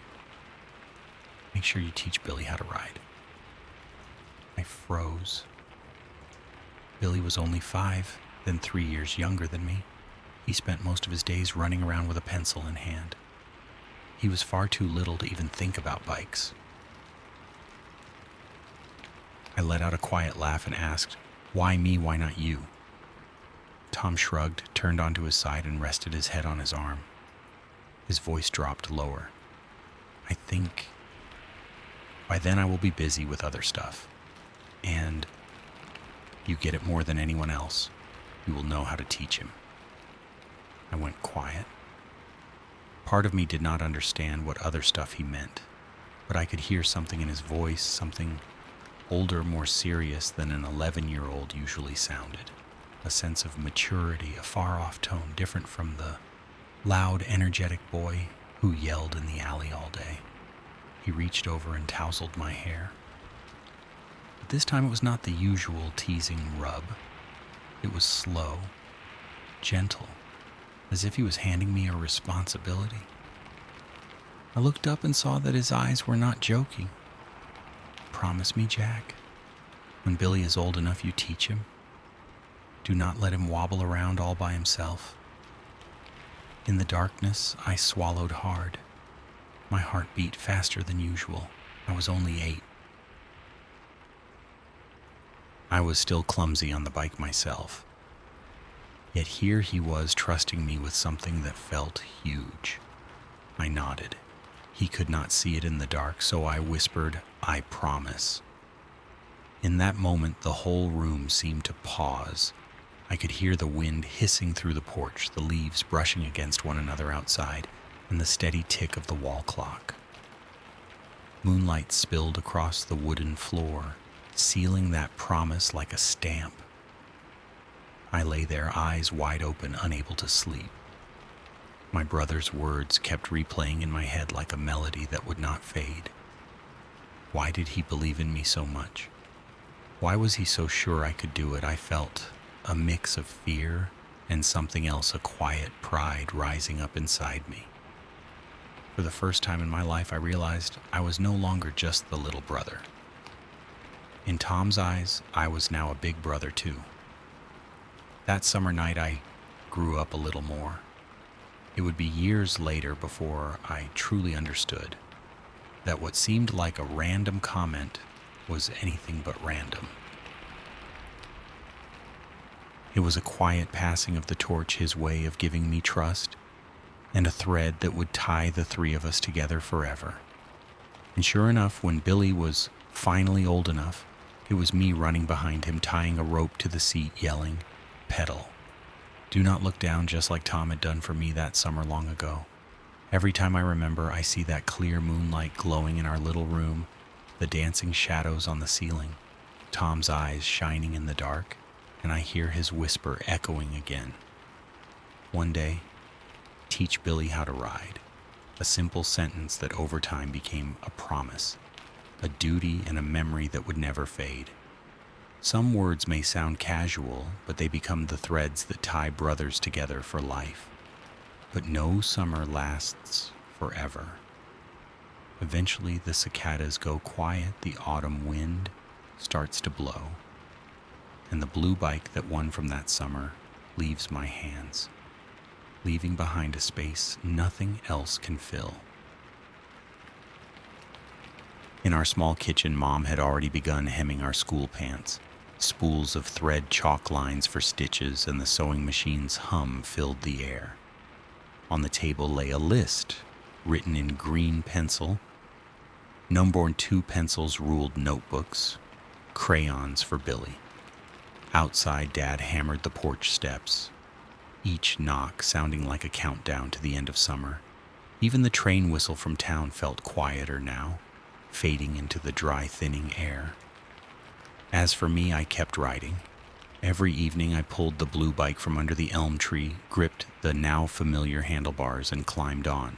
make sure you teach Billy how to ride." I froze. Billy was only 5, then 3 years younger than me. He spent most of his days running around with a pencil in hand. He was far too little to even think about bikes. I let out a quiet laugh and asked, "Why me, why not you?" Tom shrugged, turned onto his side, and rested his head on his arm. His voice dropped lower. "I think by then I will be busy with other stuff. And you get it more than anyone else. You will know how to teach him." I went quiet. Part of me did not understand what other stuff he meant, but I could hear something in his voice, something older, more serious than an 11-year-old usually sounded. A sense of maturity, a far-off tone, different from the loud, energetic boy who yelled in the alley all day. He reached over and tousled my hair. But this time it was not the usual teasing rub. It was slow, gentle, as if he was handing me a responsibility. I looked up and saw that his eyes were not joking. "Promise me, Jack, when Billy is old enough, you teach him. Do not let him wobble around all by himself." In the darkness, I swallowed hard. My heart beat faster than usual. I was only 8. I was still clumsy on the bike myself. Yet here he was trusting me with something that felt huge. I nodded. He could not see it in the dark, so I whispered, "I promise." In that moment, the whole room seemed to pause. I could hear the wind hissing through the porch, the leaves brushing against one another outside, and the steady tick of the wall clock. Moonlight spilled across the wooden floor, sealing that promise like a stamp. I lay there, eyes wide open, unable to sleep. My brother's words kept replaying in my head like a melody that would not fade. Why did he believe in me so much? Why was he so sure I could do it? I felt a mix of fear and something else, a quiet pride rising up inside me. For the first time in my life, I realized I was no longer just the little brother. In Tom's eyes, I was now a big brother too. That summer night, I grew up a little more. It would be years later before I truly understood that what seemed like a random comment was anything but random. It was a quiet passing of the torch, his way of giving me trust, and a thread that would tie the 3 of us together forever. And sure enough, when Billy was finally old enough, it was me running behind him, tying a rope to the seat, yelling, "Pedal. Do not look down," just like Tom had done for me that summer long ago. Every time I remember, I see that clear moonlight glowing in our little room, the dancing shadows on the ceiling, Tom's eyes shining in the dark, and I hear his whisper echoing again. One day, teach Billy how to ride. A simple sentence that over time became a promise, a duty and a memory that would never fade. Some words may sound casual, but they become the threads that tie brothers together for life. But no summer lasts forever. Eventually, the cicadas go quiet, the autumn wind starts to blow, and the blue bike that won from that summer leaves my hands, leaving behind a space nothing else can fill. In our small kitchen, Mom had already begun hemming our school pants. Spools of thread chalk lines for stitches, and the sewing machine's hum filled the air. On the table lay a list, written in green pencil. Number 2 pencils ruled notebooks, crayons for Billy. Outside, Dad hammered the porch steps, each knock sounding like a countdown to the end of summer. Even the train whistle from town felt quieter now, fading into the dry, thinning air. As for me, I kept riding. Every evening I pulled the blue bike from under the elm tree, gripped the now familiar handlebars, and climbed on.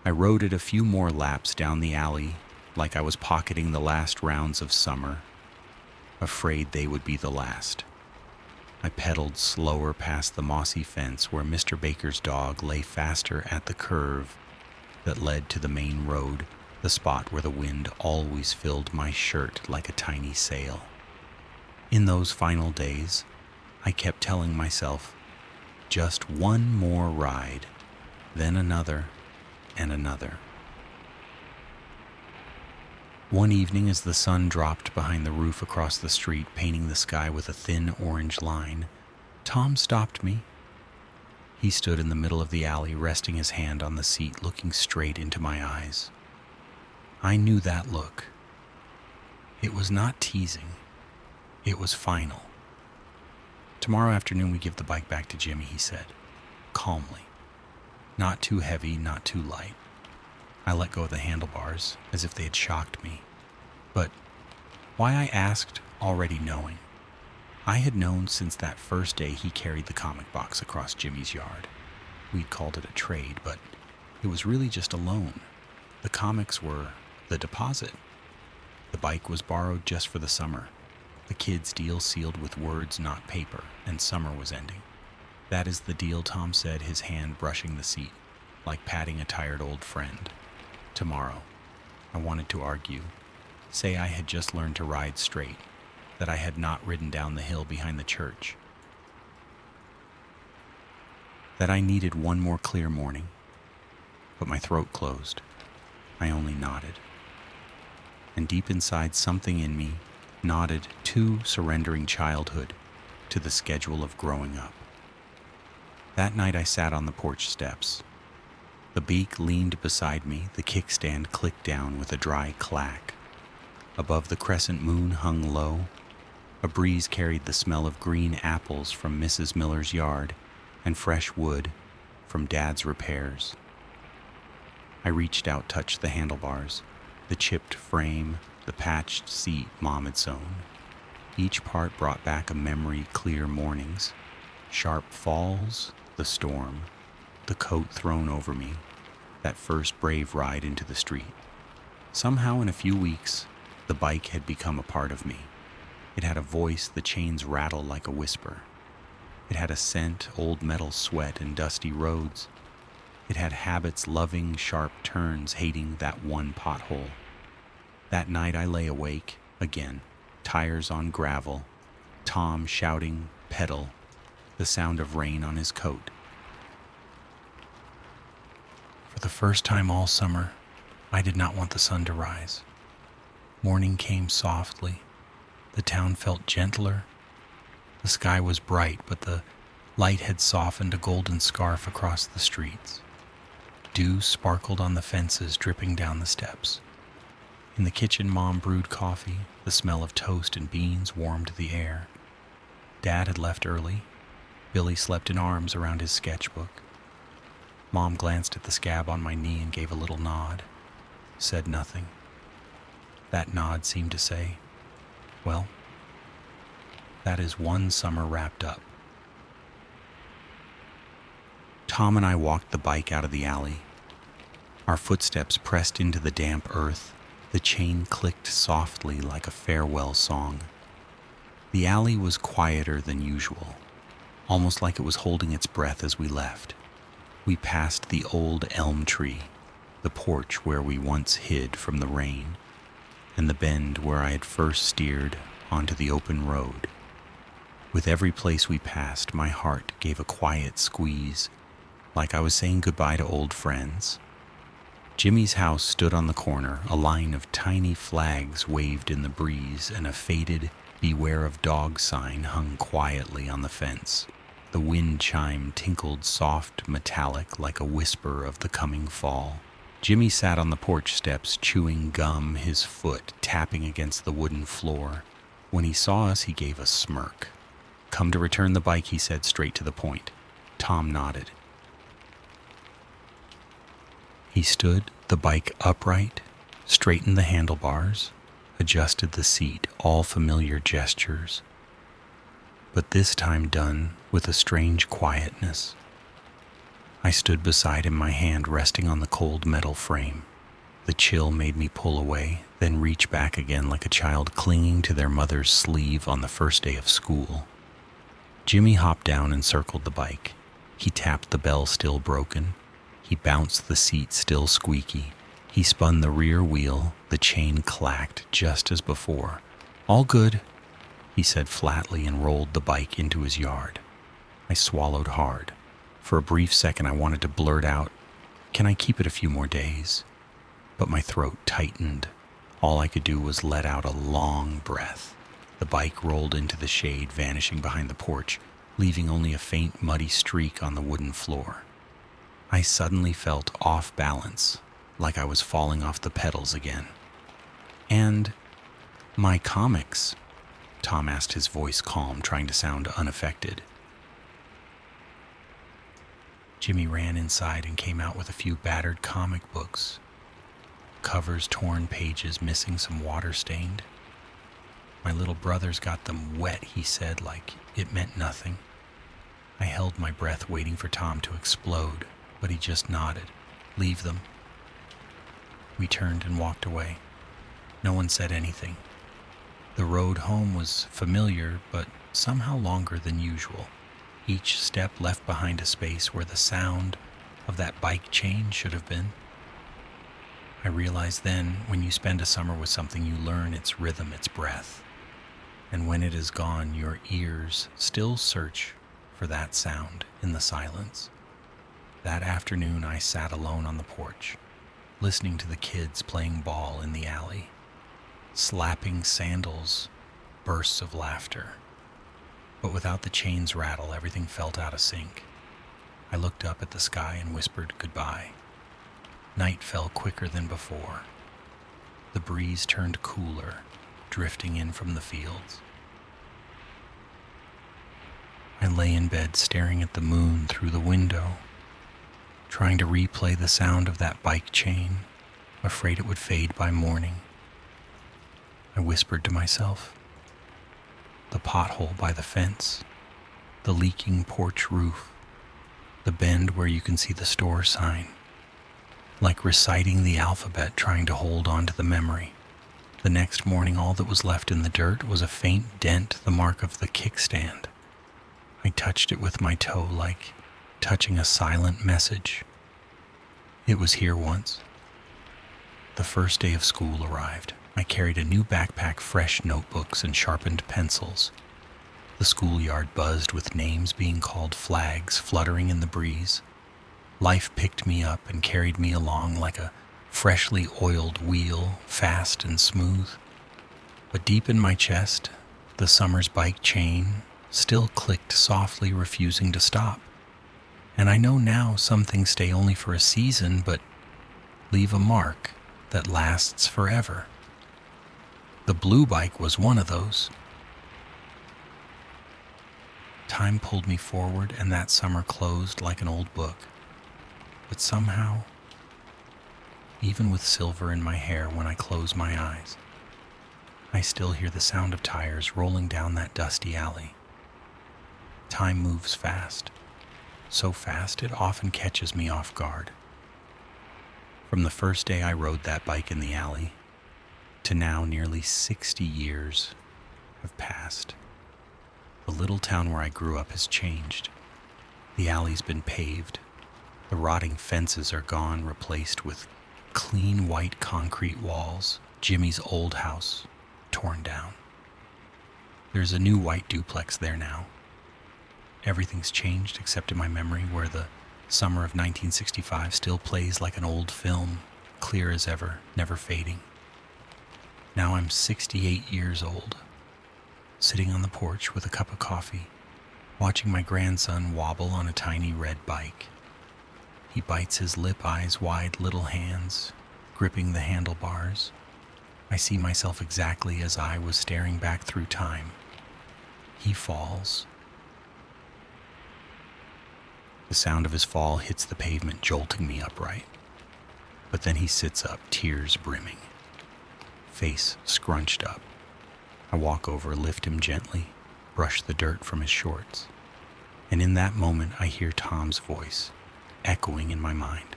I rode it a few more laps down the alley, like I was pocketing the last rounds of summer. afraid they would be the last. I pedaled slower past the mossy fence where Mr. Baker's dog lay faster at the curve that led to the main road, the spot where the wind always filled my shirt like a tiny sail. In those final days, I kept telling myself, just one more ride, then another and another. One evening, as the sun dropped behind the roof across the street, painting the sky with a thin orange line, Tom stopped me. He stood in the middle of the alley, resting his hand on the seat, looking straight into my eyes. I knew that look. It was not teasing. It was final. Tomorrow afternoon we give the bike back to Jimmy, he said, calmly. Not too heavy, not too light. I let go of the handlebars, as if they had shocked me. But why, I asked, already knowing. I had known since that first day he carried the comic box across Jimmy's yard. We'd called it a trade, but it was really just a loan. The comics were the deposit. The bike was borrowed just for the summer. The kid's deal sealed with words, not paper, and summer was ending. That is the deal, Tom said, his hand brushing the seat, like patting a tired old friend. Tomorrow, I wanted to argue, say I had just learned to ride straight, that I had not ridden down the hill behind the church, that I needed one more clear morning, but my throat closed. I only nodded. And deep inside, something in me nodded to surrendering childhood, to the schedule of growing up. That night I sat on the porch steps. The beak leaned beside me, the kickstand clicked down with a dry clack. Above, the crescent moon hung low. A breeze carried the smell of green apples from Mrs. Miller's yard and fresh wood from Dad's repairs. I reached out, touched the handlebars, the chipped frame, the patched seat Mom had sewn. Each part brought back a memory, clear mornings, sharp falls, the storm, the coat thrown over me, that first brave ride into the street. Somehow, in a few weeks, the bike had become a part of me. It had a voice, the chains rattle like a whisper. It had a scent, old metal sweat and dusty roads. It had habits, loving sharp turns, hating that one pothole. That night I lay awake, again, tires on gravel, Tom shouting, pedal, the sound of rain on his coat. For the first time all summer, I did not want the sun to rise. Morning came softly. The town felt gentler. The sky was bright, but the light had softened a golden scarf across the streets. Dew sparkled on the fences, dripping down the steps. In the kitchen, Mom brewed coffee. The smell of toast and beans warmed the air. Dad had left early. Billy slept in arms around his sketchbook. Mom glanced at the scab on my knee and gave a little nod, said nothing. That nod seemed to say, well, that is one summer wrapped up. Tom and I walked the bike out of the alley. Our footsteps pressed into the damp earth. The chain clicked softly like a farewell song. The alley was quieter than usual, almost like it was holding its breath as we left. We passed the old elm tree, the porch where we once hid from the rain, and the bend where I had first steered onto the open road. With every place we passed, my heart gave a quiet squeeze, like I was saying goodbye to old friends. Jimmy's house stood on the corner. A line of tiny flags waved in the breeze, and a faded "Beware of Dog" sign hung quietly on the fence. The wind chime tinkled soft, metallic, like a whisper of the coming fall. Jimmy sat on the porch steps, chewing gum, his foot tapping against the wooden floor. When he saw us, he gave a smirk. "Come to return the bike," he said, straight to the point. Tom nodded. He stood the bike upright, straightened the handlebars, adjusted the seat, all familiar gestures, but this time done with a strange quietness. I stood beside him, my hand resting on the cold metal frame. The chill made me pull away, then reach back again like a child clinging to their mother's sleeve on the first day of school. Jimmy hopped down and circled the bike. He tapped the bell still broken. He bounced the seat still squeaky. He spun the rear wheel. The chain clacked just as before. "All good," he said flatly and rolled the bike into his yard. I swallowed hard. For a brief second I wanted to blurt out, "Can I keep it a few more days?" But my throat tightened. All I could do was let out a long breath. The bike rolled into the shade, vanishing behind the porch, leaving only a faint muddy streak on the wooden floor. I suddenly felt off balance, like I was falling off the pedals again. "And my comics?" Tom asked, his voice calm, trying to sound unaffected. Jimmy ran inside and came out with a few battered comic books. Covers torn, pages missing, some water stained. "My little brother's got them wet," he said, like it meant nothing. I held my breath, waiting for Tom to explode, but he just nodded. "Leave them." We turned and walked away. No one said anything. The road home was familiar, but somehow longer than usual. Each step left behind a space where the sound of that bike chain should have been. I realized then, when you spend a summer with something, you learn its rhythm, its breath. And when it is gone, your ears still search for that sound in the silence. That afternoon, I sat alone on the porch, listening to the kids playing ball in the alley. Slapping sandals, bursts of laughter. But without the chain's rattle, everything felt out of sync. I looked up at the sky and whispered goodbye. Night fell quicker than before. The breeze turned cooler, drifting in from the fields. I lay in bed staring at the moon through the window, trying to replay the sound of that bike chain, afraid it would fade by morning. I whispered to myself. The pothole by the fence, the leaking porch roof, the bend where you can see the store sign. Like reciting the alphabet, trying to hold on to the memory. The next morning, all that was left in the dirt was a faint dent, the mark of the kickstand. I touched it with my toe, like touching a silent message. It was here once. The first day of school arrived. I carried a new backpack, fresh notebooks, and sharpened pencils. The schoolyard buzzed with names being called, flags fluttering in the breeze. Life picked me up and carried me along like a freshly oiled wheel, fast and smooth. But deep in my chest, the summer's bike chain still clicked softly, refusing to stop. And I know now some things stay only for a season, but leave a mark that lasts forever. The blue bike was one of those. Time pulled me forward, and that summer closed like an old book. But somehow, even with silver in my hair when I close my eyes, I still hear the sound of tires rolling down that dusty alley. Time moves fast, so fast it often catches me off guard. From the first day I rode that bike in the alley, to now nearly 60 years have passed. The little town where I grew up has changed. The alley's been paved. The rotting fences are gone, replaced with clean white concrete walls. Jimmy's old house torn down. There's a new white duplex there now. Everything's changed except in my memory, where the summer of 1965 still plays like an old film, clear as ever, never fading. Now I'm 68 years old, sitting on the porch with a cup of coffee, watching my grandson wobble on a tiny red bike. He bites his lip, eyes wide, little hands gripping the handlebars. I see myself exactly as I was, staring back through time. He falls. The sound of his fall hits the pavement, jolting me upright. But then he sits up, tears brimming, face scrunched up. I walk over, lift him gently, brush the dirt from his shorts. And in that moment, I hear Tom's voice echoing in my mind.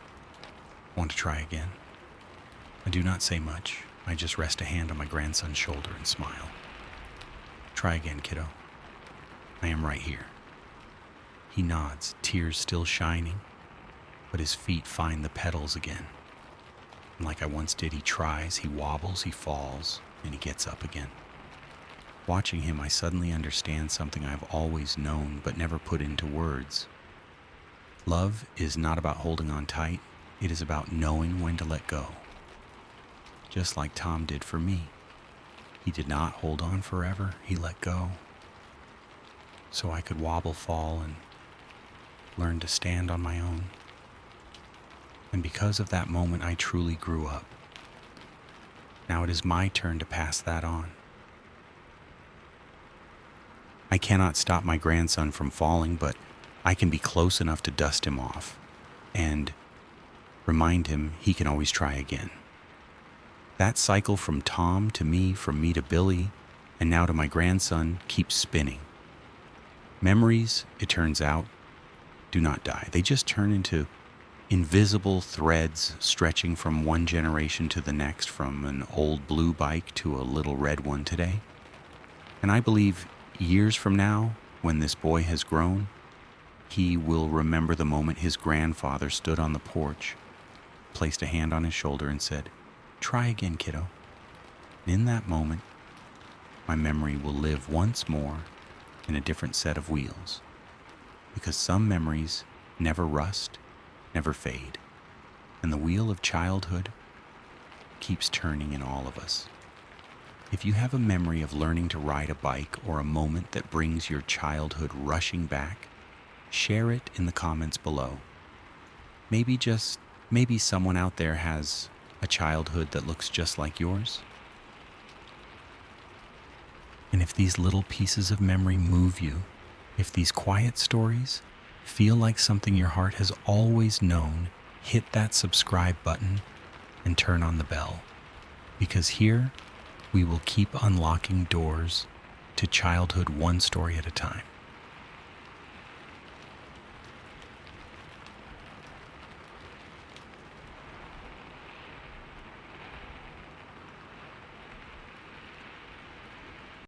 "Want to try again?" I do not say much. I just rest a hand on my grandson's shoulder and smile. Try again, kiddo. I am right here. He nods, tears still shining, but his feet find the pedals again. And like I once did, he tries, he wobbles, he falls, and he gets up again. Watching him, I suddenly understand something I've always known but never put into words. Love is not about holding on tight, it is about knowing when to let go. Just like Tom did for me. He did not hold on forever, he let go. So I could wobble, fall, and learn to stand on my own. And because of that moment, I truly grew up. Now it is my turn to pass that on. I cannot stop my grandson from falling, but I can be close enough to dust him off and remind him he can always try again. That cycle from Tom to me, from me to Billy, and now to my grandson keeps spinning. Memories, it turns out, do not die. They just turn into invisible threads stretching from one generation to the next, from an old blue bike to a little red one today. And I believe years from now, when this boy has grown, he will remember the moment his grandfather stood on the porch, placed a hand on his shoulder and said, "Try again, kiddo." And in that moment, my memory will live once more in a different set of wheels, because some memories never rust, never fade, and the wheel of childhood keeps turning in all of us. If you have a memory of learning to ride a bike or a moment that brings your childhood rushing back, share it in the comments below. Maybe someone out there has a childhood that looks just like yours. And if these little pieces of memory move you, if these quiet stories feel like something your heart has always known, hit that subscribe button and turn on the bell. Because here, we will keep unlocking doors to childhood one story at a time.